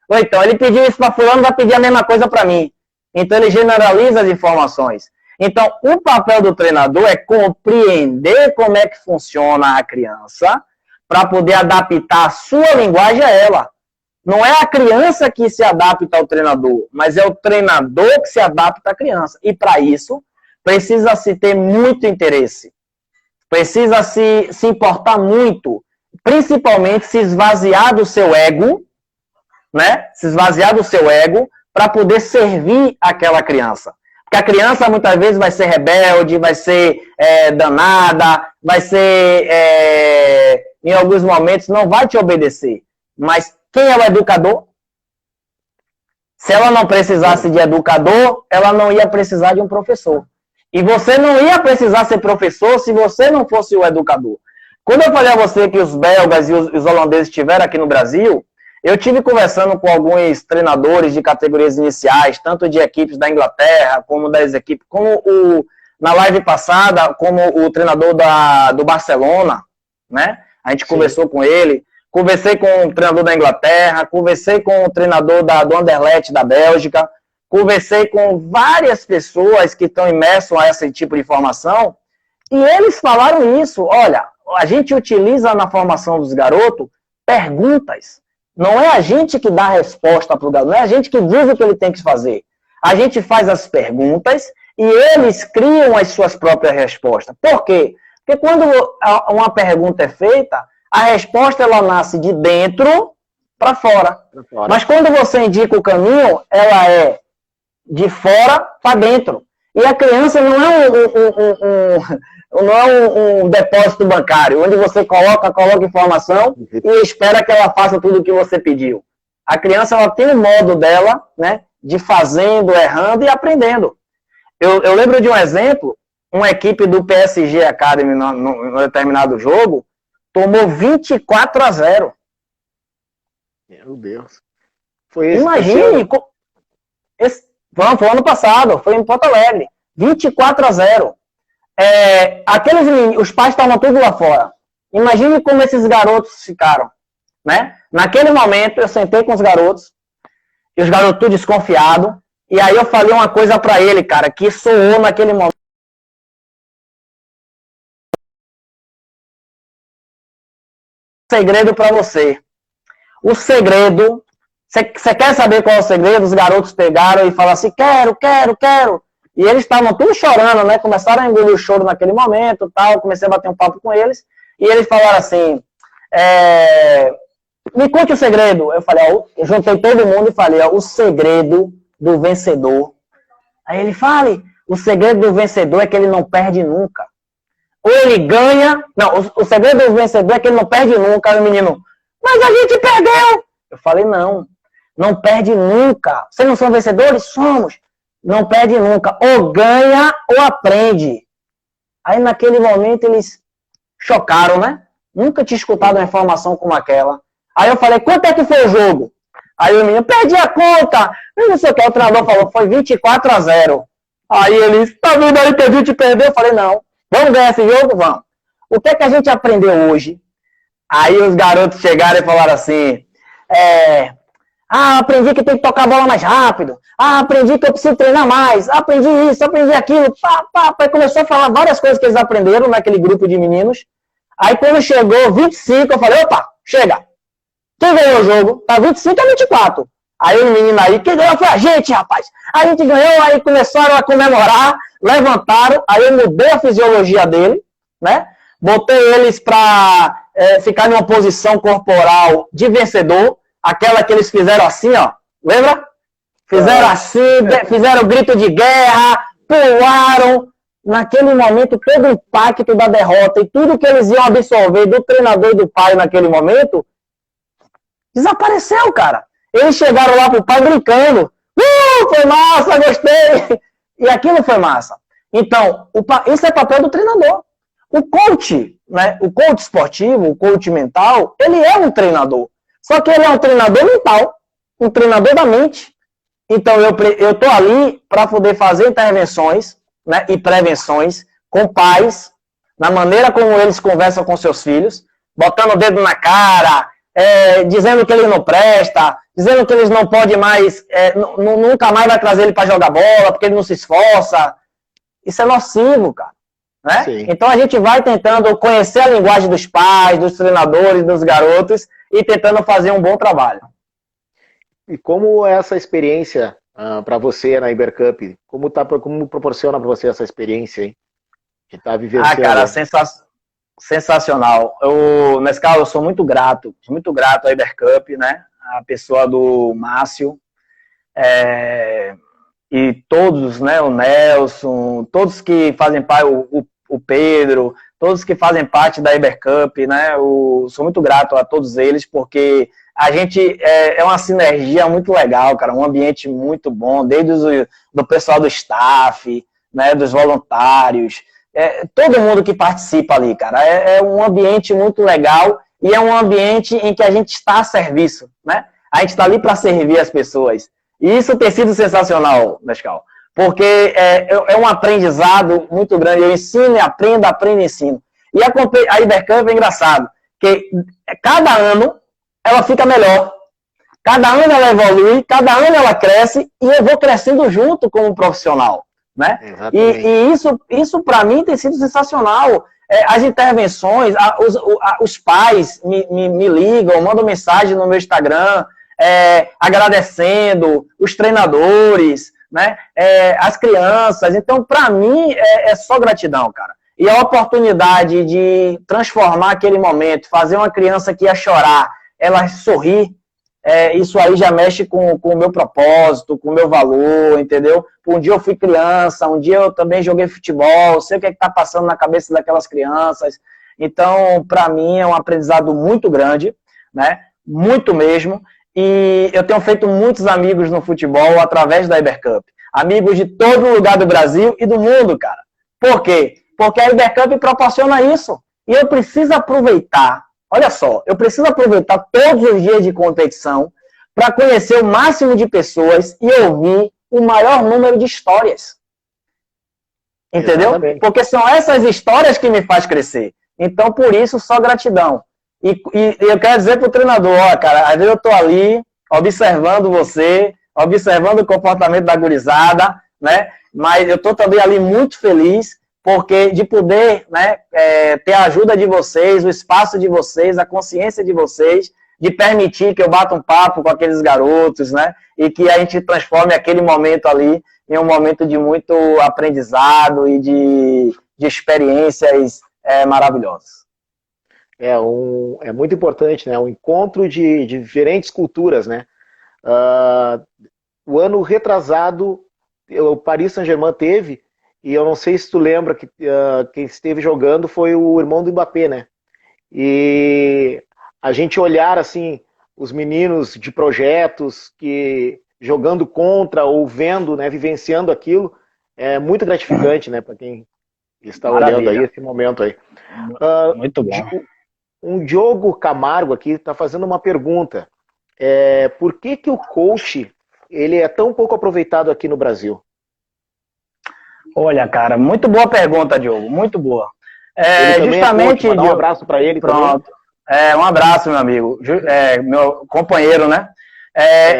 Ou então, ele pediu isso para fulano, vai pedir a mesma coisa para mim. Então, ele generaliza as informações. Então, o papel do treinador é compreender como é que funciona a criança para poder adaptar a sua linguagem a ela. Não é a criança que se adapta ao treinador, mas é o treinador que se adapta à criança. E, para isso, precisa-se ter muito interesse. Precisa-se se importar muito. Principalmente se esvaziar do seu ego, né? Se esvaziar do seu ego para poder servir aquela criança. Porque a criança muitas vezes vai ser rebelde, vai ser danada, vai ser, em alguns momentos, não vai te obedecer. Mas quem é o educador? Se ela não precisasse de educador, ela não ia precisar de um professor. E você não ia precisar ser professor se você não fosse o educador. Quando eu falei a você que os belgas e os holandeses estiveram aqui no Brasil, eu tive conversando com alguns treinadores de categorias iniciais, tanto de equipes da Inglaterra, como das equipes, na live passada, como o treinador do Barcelona, né? A gente conversou com ele, conversei com o treinador da Inglaterra, conversei com o treinador do Anderlecht da Bélgica, conversei com várias pessoas que estão imersas a esse tipo de formação, e eles falaram isso, olha, a gente utiliza na formação dos garotos perguntas. Não é a gente que dá a resposta para o garoto, não é a gente que diz o que ele tem que fazer. A gente faz as perguntas e eles criam as suas próprias respostas. Por quê? Porque quando uma pergunta é feita, a resposta ela nasce de dentro para fora. Mas quando você indica o caminho, ela é de fora para dentro. E a criança não é um depósito bancário, onde você coloca informação e espera que ela faça tudo o que você pediu. A criança ela tem um modo dela, né, de fazendo, errando e aprendendo. Eu lembro de um exemplo, uma equipe do PSG Academy, num determinado jogo, tomou 24-0. Meu Deus. Imagine, foi ano passado, foi em Porto Alegre, 24-0. Os pais estavam tudo lá fora. Imagine como esses garotos ficaram, né? Naquele momento, eu sentei com os garotos, e os garotos tudo desconfiados, e aí eu falei uma coisa pra ele, cara, que soou naquele momento. Segredo pra você. O segredo Você quer saber qual é o segredo? Os garotos pegaram e falaram assim, quero. E eles estavam tudo chorando, né? Começaram a engolir o choro naquele momento, tal. Comecei a bater um papo com eles. E eles falaram assim, me conte o segredo. Eu falei, ó, eu juntei todo mundo e falei, ó, o segredo do vencedor. Aí ele fala, o segredo do vencedor é que ele não perde nunca. Ou ele ganha... Não, o segredo do vencedor é que ele não perde nunca. Aí o menino, mas a gente perdeu. Eu falei, não perde nunca. Vocês não são vencedores? Somos. Não perde nunca. Ou ganha ou aprende. Aí naquele momento eles chocaram, né? Nunca tinha escutado uma informação como aquela. Aí eu falei, quanto é que foi o jogo? Aí o menino, perdi a conta. Eu não sei o que, o treinador falou, foi 24-0. Aí eles, tá vendo aí que a gente perdeu? Eu falei, não, vamos ganhar esse jogo? Vamos. O que é que a gente aprendeu hoje? Aí os garotos chegaram e falaram assim, aprendi que tem que tocar a bola mais rápido. Aprendi que eu preciso treinar mais. Aprendi isso, aprendi aquilo. Aí começou a falar várias coisas que eles aprenderam naquele grupo de meninos. Aí quando chegou 25, eu falei, opa, chega. Quem ganhou o jogo? Tá 25-24. Aí o menino aí, quem ganhou foi a gente, rapaz. A gente ganhou, aí começaram a comemorar, levantaram, aí eu mudei a fisiologia dele, né? Botei eles pra ficar em uma posição corporal de vencedor, aquela que eles fizeram assim, ó. Lembra? Fizeram assim, fizeram grito de guerra, pularam. Naquele momento, todo o impacto da derrota e tudo que eles iam absorver do treinador e do pai naquele momento, desapareceu, cara. Eles chegaram lá pro pai brincando. Foi massa, gostei. E aquilo foi massa. Então, isso é papel do treinador. O coach, né? O coach esportivo, o coach mental, ele é um treinador. Só que ele é um treinador mental, um treinador da mente. Então, eu tô ali para poder fazer intervenções, né, e prevenções com pais, na maneira como eles conversam com seus filhos, botando o dedo na cara, dizendo que ele não presta, dizendo que eles não podem mais, nunca mais vai trazer ele para jogar bola, porque ele não se esforça. Isso é nocivo, cara. Né? Então a gente vai tentando conhecer a linguagem dos pais, dos treinadores, dos garotos e tentando fazer um bom trabalho. E como é essa experiência para você na Ibercup? Como proporciona para você essa experiência, hein? Que tá vivenciando? Cara, sensacional. Nesse caso, eu sou muito grato à Ibercup, né? A pessoa do Márcio, e todos, né? O Nelson, todos que fazem parte, o Pedro, todos que fazem parte da Ibercup, né? Sou muito grato a todos eles, porque a gente é uma sinergia muito legal, cara, um ambiente muito bom, desde do pessoal do staff, né? Dos voluntários, todo mundo que participa ali, cara, é um ambiente muito legal e é um ambiente em que a gente está a serviço, né? A gente está ali para servir as pessoas. E isso tem sido sensacional, Nescau, porque é um aprendizado muito grande. Eu ensino, aprendo e ensino. E a Ibercup é engraçado, que cada ano ela fica melhor. Cada ano ela evolui, cada ano ela cresce e eu vou crescendo junto como profissional. Né? E isso para mim tem sido sensacional. As intervenções, os pais me ligam, mandam mensagem no meu Instagram, agradecendo, os treinadores, né? As crianças. Então, para mim, é só gratidão, cara. E a oportunidade de transformar aquele momento, fazer uma criança que ia chorar, ela sorrir, isso aí já mexe com o meu propósito, com o meu valor, entendeu? Um dia eu fui criança, um dia eu também joguei futebol, sei o que está passando na cabeça daquelas crianças. Então, para mim, é um aprendizado muito grande, né? Muito mesmo. E eu tenho feito muitos amigos no futebol através da Ibercup. Amigos de todo lugar do Brasil e do mundo, cara. Por quê? Porque a Ibercup proporciona isso. E eu preciso aproveitar. Olha só, eu preciso aproveitar todos os dias de competição para conhecer o máximo de pessoas e ouvir o maior número de histórias. Entendeu? Exatamente. Porque são essas histórias que me faz crescer. Então, por isso, só gratidão. E eu quero dizer pro treinador, ó, cara, às vezes eu tô ali observando você, observando o comportamento da gurizada, né? Mas eu tô também ali muito feliz porque de poder, né, ter a ajuda de vocês, o espaço de vocês, a consciência de vocês, de permitir que eu bata um papo com aqueles garotos, né? E que a gente transforme aquele momento ali em um momento de muito aprendizado e de experiências maravilhosas. É muito importante, né? Um encontro de diferentes culturas, né? O ano retrasado, o Paris Saint-Germain teve, e eu não sei se tu lembra que quem esteve jogando foi o irmão do Mbappé, né? E a gente olhar assim os meninos de projetos que jogando contra ou vendo, né, vivenciando aquilo, é muito gratificante, né, para quem está olhando aí esse momento aí. Muito bom. Um Diogo Camargo aqui está fazendo uma pergunta. Por que o coach ele é tão pouco aproveitado aqui no Brasil? Olha, cara, muito boa pergunta, Diogo, muito boa. Justamente, coach, um abraço para ele. Pronto. Um abraço, meu amigo, meu companheiro, né?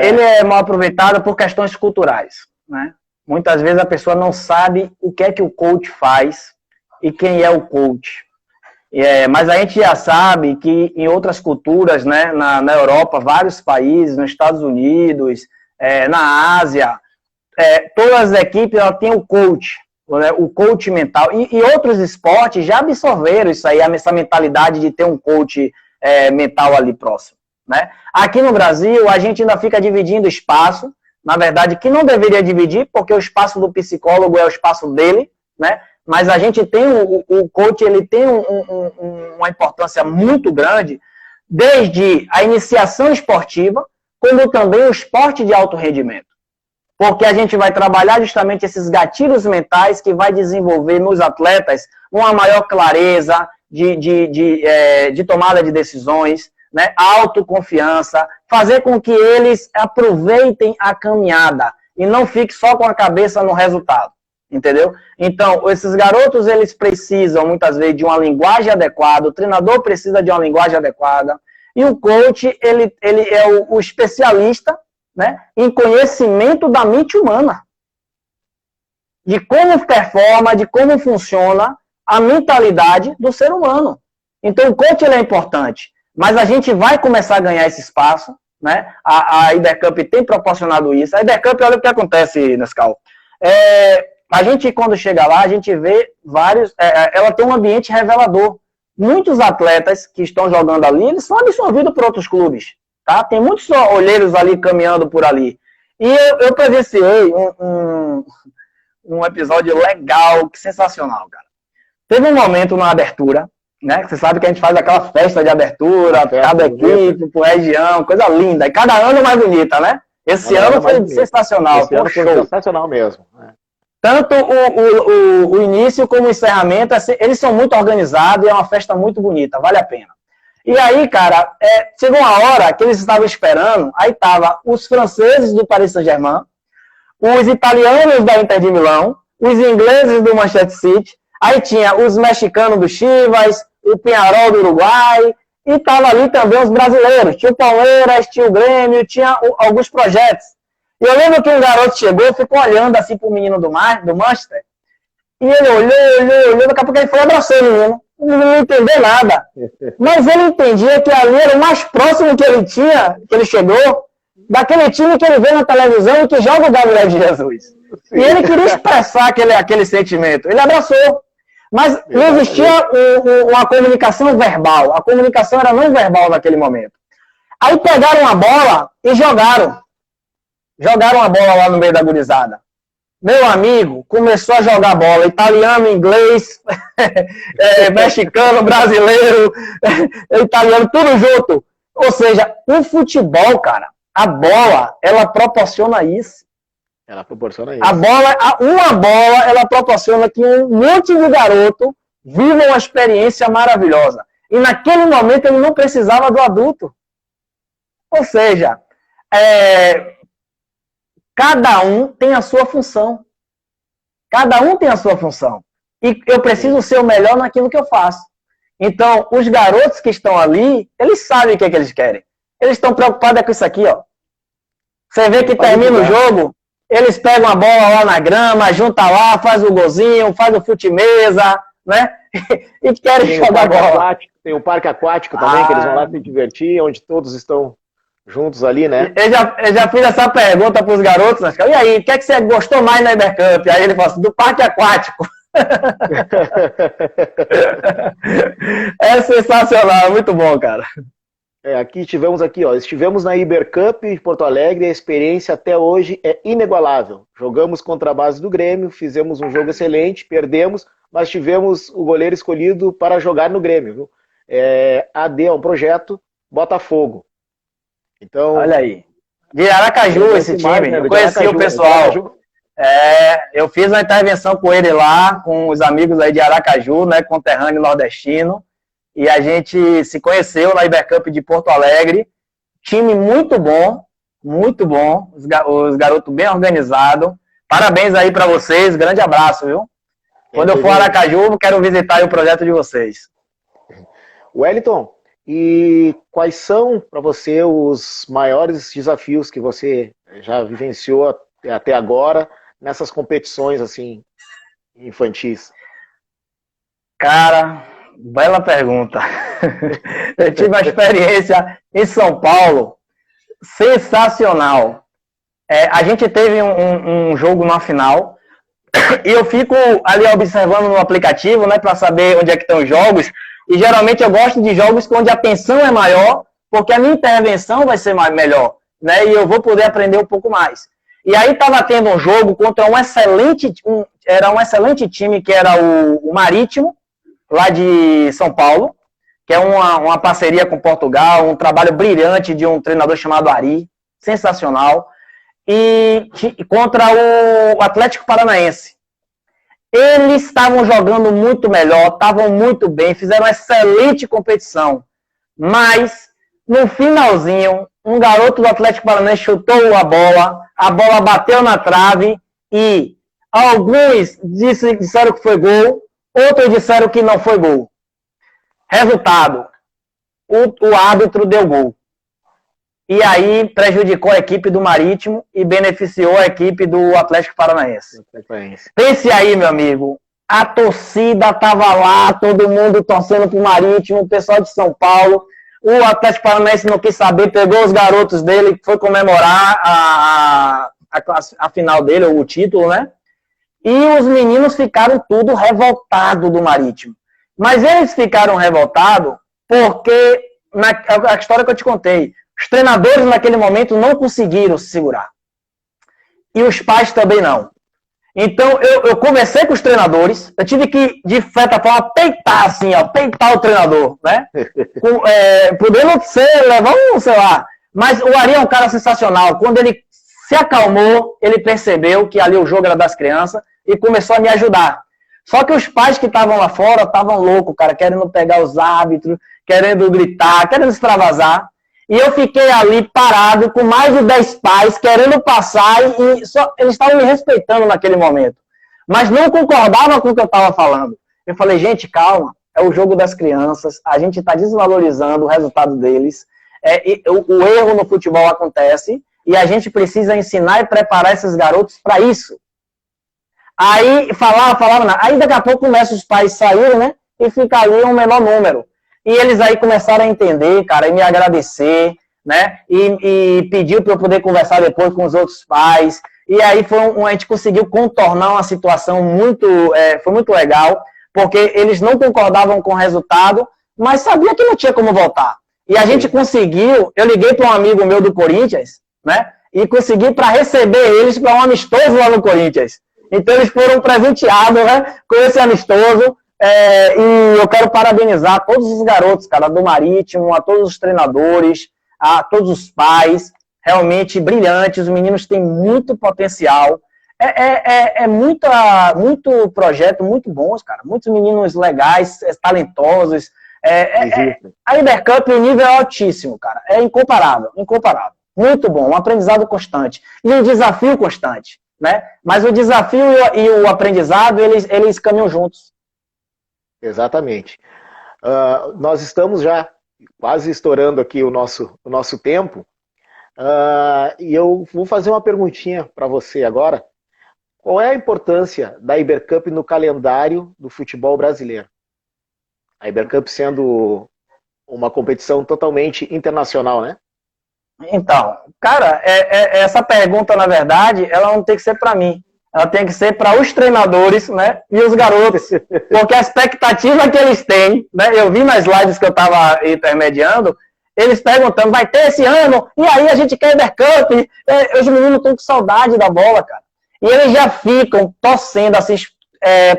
Ele é mal aproveitado por questões culturais, né? Muitas vezes a pessoa não sabe o que é que o coach faz e quem é o coach. Mas a gente já sabe que em outras culturas, né, na Europa, vários países, nos Estados Unidos, na Ásia, todas as equipes ela têm o coach, né, o coach mental. E outros esportes já absorveram isso aí, essa mentalidade de ter um coach mental ali próximo. Né? Aqui no Brasil, a gente ainda fica dividindo espaço, na verdade, que não deveria dividir, porque o espaço do psicólogo é o espaço dele, né? Mas a gente tem o coach, ele tem uma importância muito grande, desde a iniciação esportiva, como também o esporte de alto rendimento. Porque a gente vai trabalhar justamente esses gatilhos mentais que vai desenvolver nos atletas uma maior clareza de tomada de decisões, né? Autoconfiança, fazer com que eles aproveitem a caminhada e não fique só com a cabeça no resultado. Entendeu? Então, esses garotos, eles precisam, muitas vezes, de uma linguagem adequada, o treinador precisa de uma linguagem adequada, e o coach, ele é o especialista, né, em conhecimento da mente humana, de como performa, de como funciona a mentalidade do ser humano. Então, o coach, ele é importante, mas a gente vai começar a ganhar esse espaço, né? A Ibercup tem proporcionado isso. A Ibercup, olha o que acontece, Nescau. A gente, quando chega lá, a gente vê vários... ela tem um ambiente revelador. Muitos atletas que estão jogando ali, eles são absorvidos por outros clubes. Tá? Tem muitos olheiros ali caminhando por ali. E eu presenciei um episódio legal, sensacional, cara. Teve um momento na abertura, né? Você sabe que a gente faz aquela festa de abertura, cada equipe, por região, coisa linda. E cada ano mais bonita, né? Esse ano foi sensacional. Esse ano foi sensacional mesmo. Tanto o início como o encerramento, eles são muito organizados e é uma festa muito bonita, vale a pena. E aí, cara, chegou uma hora que eles estavam esperando, aí tava os franceses do Paris Saint-Germain, os italianos da Inter de Milão, os ingleses do Manchester City, aí tinha os mexicanos do Chivas, o Peñarol do Uruguai, e tava ali também os brasileiros, tinha o Palmeiras, tinha o Grêmio, tinha alguns projetos. E eu lembro que um garoto chegou, ficou olhando assim pro menino do Manchester, e ele olhou, daqui a pouco ele foi e abraçou o menino. Não entendeu nada. Mas ele entendia que ali era o mais próximo que ele tinha, que ele chegou, daquele time que ele vê na televisão e que joga o Gabriel de Jesus. Sim. E ele queria expressar aquele sentimento. Ele abraçou. Mas não existia uma comunicação verbal. A comunicação era não verbal naquele momento. Aí pegaram a bola e jogaram. Jogaram a bola lá no meio da gurizada. Meu amigo começou a jogar bola, italiano, inglês, mexicano, brasileiro, italiano, tudo junto. Ou seja, o futebol, cara, a bola, ela proporciona isso. Ela proporciona isso. Uma bola, ela proporciona que um monte de garoto viva uma experiência maravilhosa. E naquele momento ele não precisava do adulto. Ou seja, cada um tem a sua função. Cada um tem a sua função. E eu preciso ser o melhor naquilo que eu faço. Então, os garotos que estão ali, eles sabem o que eles querem. Eles estão preocupados com isso aqui, ó. Você vê que termina o jogo, eles pegam a bola lá na grama, junta lá, faz o golzinho, faz o fute-mesa, né? e querem jogar bola. Tem o parque aquático também, que eles vão lá se divertir, onde todos estão juntos ali, né? Eu já fiz essa pergunta para os garotos, né? E aí, o que é que você gostou mais na Ibercup? Aí ele falou assim, do parque aquático. É sensacional, muito bom, cara. Estivemos na Ibercup em Porto Alegre, a experiência até hoje é inigualável. Jogamos contra a base do Grêmio, fizemos um jogo excelente, perdemos, mas tivemos o goleiro escolhido para jogar no Grêmio. Viu? AD é um projeto Botafogo. Então, olha aí. De Aracaju esse time, eu conheci o pessoal. Eu fiz uma intervenção com ele lá, com os amigos aí de Aracaju, né, conterrâneo nordestino, e a gente se conheceu na Ibercup de Porto Alegre. Time muito bom, os garotos bem organizados. Parabéns aí para vocês, grande abraço, viu? Quando eu for a Aracaju, quero visitar o projeto de vocês. Wellington, e quais são para você os maiores desafios que você já vivenciou até agora nessas competições assim infantis? Cara, bela pergunta. Eu tive uma experiência em São Paulo sensacional. A gente teve um jogo na final e eu fico ali observando no aplicativo, né, para saber onde é que estão os jogos. E geralmente eu gosto de jogos onde a tensão é maior, porque a minha intervenção vai ser melhor, né? E eu vou poder aprender um pouco mais. E aí estava tendo um jogo contra um excelente time, que era o Marítimo, lá de São Paulo, que é uma parceria com Portugal, um trabalho brilhante de um treinador chamado Ari, sensacional, e contra o Atlético Paranaense. Eles estavam jogando muito melhor, estavam muito bem, fizeram uma excelente competição. Mas, no finalzinho, um garoto do Atlético Paranaense chutou a bola bateu na trave e alguns disseram que foi gol, outros disseram que não foi gol. Resultado, o árbitro deu gol. E aí prejudicou a equipe do Marítimo e beneficiou a equipe do Atlético Paranaense. Pense aí, meu amigo, a torcida estava lá, todo mundo torcendo pro Marítimo, o pessoal de São Paulo, o Atlético Paranaense não quis saber, pegou os garotos dele, foi comemorar a final dele, o título, né? E os meninos ficaram tudo revoltados do Marítimo. Mas eles ficaram revoltados porque, a história que eu te contei, os treinadores naquele momento não conseguiram se segurar. E os pais também não. Então, eu conversei com os treinadores, eu tive que, de certa forma, peitar, assim, ó, peitar o treinador, né? Podendo levar sei lá. Mas o Ari é um cara sensacional. Quando ele se acalmou, ele percebeu que ali o jogo era das crianças e começou a me ajudar. Só que os pais que estavam lá fora estavam loucos, cara, querendo pegar os árbitros, querendo gritar, querendo extravasar. E eu fiquei ali parado com mais de 10 pais querendo passar e eles estavam me respeitando naquele momento. Mas não concordavam com o que eu estava falando. Eu falei, gente, calma, é o jogo das crianças, a gente está desvalorizando o resultado deles. O erro no futebol acontece e a gente precisa ensinar e preparar esses garotos para isso. Aí falava, aí daqui a pouco começa os pais saírem, né? E fica ali um menor número. E eles aí começaram a entender, cara, e me agradecer, né? E pediu para eu poder conversar depois com os outros pais. E aí a gente conseguiu contornar uma situação foi muito legal, porque eles não concordavam com o resultado, mas sabia que não tinha como voltar. E a gente conseguiu, eu liguei para um amigo meu do Corinthians, né? E consegui para receber eles para um amistoso lá no Corinthians. Então eles foram presenteados, né, com esse amistoso. E eu quero parabenizar todos os garotos, cara, do Marítimo, a todos os treinadores, a todos os pais, realmente brilhantes, os meninos têm muito potencial, muito projeto, muito bons, cara, muitos meninos legais, talentosos, a Ibercup, o nível é altíssimo, cara, é incomparável, muito bom, um aprendizado constante, e um desafio constante, né, mas o desafio e o aprendizado, eles caminham juntos. Exatamente. Nós estamos já quase estourando aqui o nosso tempo. E eu vou fazer uma perguntinha para você agora. Qual é a importância da Ibercup no calendário do futebol brasileiro? A Ibercup sendo uma competição totalmente internacional, né? Então, cara, essa pergunta, na verdade, ela não tem que ser para mim. Ela tem que ser para os treinadores, né, e os garotos. Porque a expectativa que eles têm, né, eu vi nas lives que eu estava intermediando, eles perguntando, vai ter esse ano? E aí a gente quer Ibercup? Os meninos estão com saudade da bola, cara. E eles já ficam torcendo assim,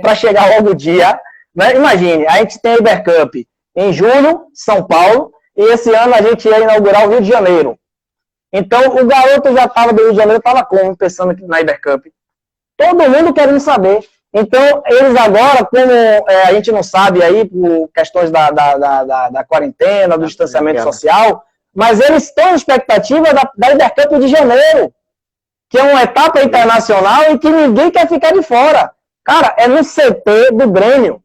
para chegar logo o dia. Né? Imagine, a gente tem a Ibercup em julho, São Paulo, e esse ano a gente ia inaugurar o Rio de Janeiro. Então, o garoto já estava do Rio de Janeiro, estava como? Pensando na Ibercup. Todo mundo querendo saber. Então, eles agora, como a gente não sabe aí, por questões da quarentena, do distanciamento social, mas eles têm a expectativa da Ibercup de janeiro, que é uma etapa internacional e que ninguém quer ficar de fora. Cara, é no CT do Grêmio,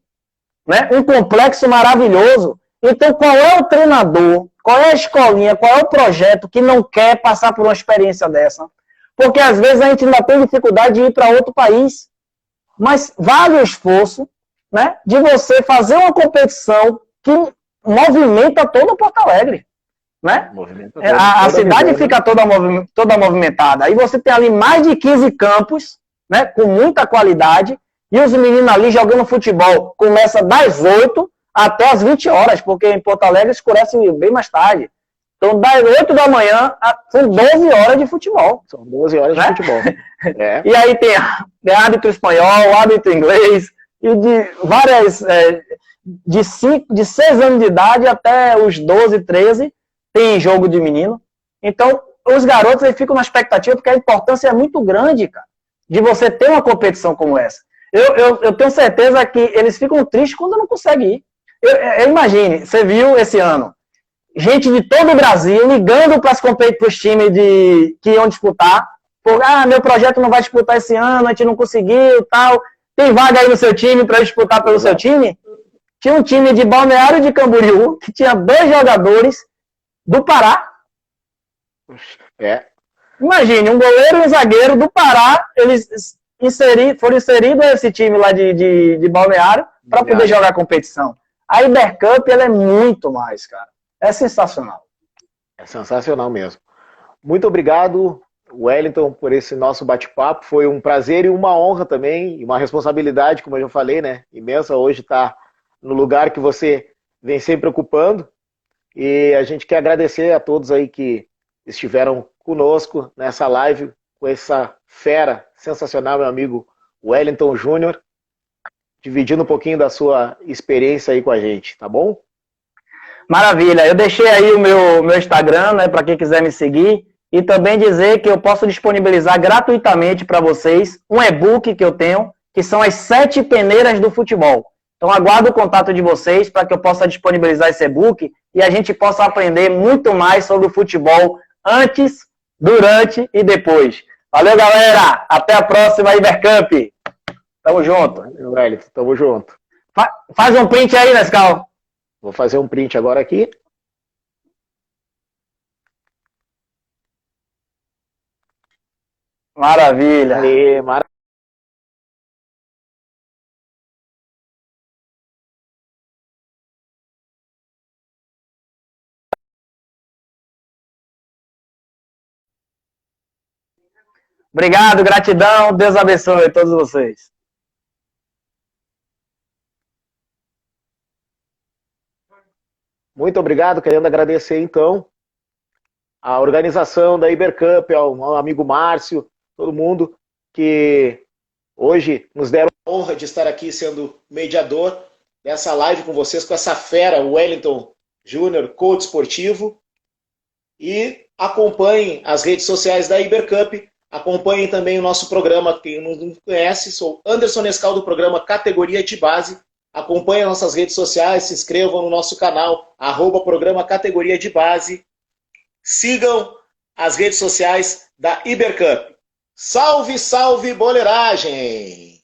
né? Um complexo maravilhoso. Então, qual é o treinador, qual é a escolinha, qual é o projeto que não quer passar por uma experiência dessa? Porque às vezes a gente ainda tem dificuldade de ir para outro país. Mas vale o esforço, né, de você fazer uma competição que movimenta todo Porto Alegre. Né? A cidade fica toda movimentada. Aí você tem ali mais de 15 campos, né, com muita qualidade, e os meninos ali jogando futebol. Começa das 8 até as 20 horas, porque em Porto Alegre escurece bem mais tarde. Então, das 8 da manhã, são 12 horas de futebol. São 12 horas, né, de futebol. É. E aí tem árbitro espanhol, árbitro inglês, e de várias, de 6 anos de idade até os 12, 13, tem jogo de menino. Então, os garotos eles ficam na expectativa, porque a importância é muito grande, cara, de você ter uma competição como essa. Eu tenho certeza que eles ficam tristes quando não conseguem ir. Imagine, você viu esse ano, gente de todo o Brasil ligando para os times que iam disputar. Meu projeto não vai disputar esse ano, a gente não conseguiu, tal. Tem vaga aí no seu time para disputar pelo seu time? Tinha um time de Balneário de Camboriú, que tinha 2 jogadores do Pará. Imagine, um goleiro e um zagueiro do Pará, eles foram inseridos nesse time lá de Balneário para poder jogar a competição. A Ibercup, ela é muito mais, cara. É sensacional. É sensacional mesmo. Muito obrigado, Wellington, por esse nosso bate-papo. Foi um prazer e uma honra também, e uma responsabilidade, como eu já falei, né, imensa hoje estar no lugar que você vem sempre ocupando. E a gente quer agradecer a todos aí que estiveram conosco nessa live, com essa fera sensacional, meu amigo Wellington Júnior, dividindo um pouquinho da sua experiência aí com a gente, tá bom? Maravilha, eu deixei aí o meu Instagram, né, para quem quiser me seguir, e também dizer que eu posso disponibilizar gratuitamente para vocês um e-book que eu tenho, que são as 7 peneiras do futebol. Então aguardo o contato de vocês para que eu possa disponibilizar esse e-book e a gente possa aprender muito mais sobre o futebol antes, durante e depois. Valeu, galera! Até a próxima Ibercup! Tamo junto. Valeu, Wellington, tamo junto. Faz um print aí, Nescau. Vou fazer um print agora aqui. Maravilha. Maravilha. Obrigado, gratidão. Deus abençoe a todos vocês. Muito obrigado, querendo agradecer então a organização da Ibercup, ao amigo Márcio, todo mundo que hoje nos deram a honra de estar aqui sendo mediador dessa live com vocês, com essa fera, o Wellington Júnior, coach esportivo. E acompanhem as redes sociais da Ibercup, acompanhem também o nosso programa, quem não conhece, sou Anderson Nescau do programa Categoria de Base. Acompanhem nossas redes sociais, se inscrevam no nosso canal, @programa Categoria de Base. Sigam as redes sociais da Ibercup. Salve, salve, boleiragem!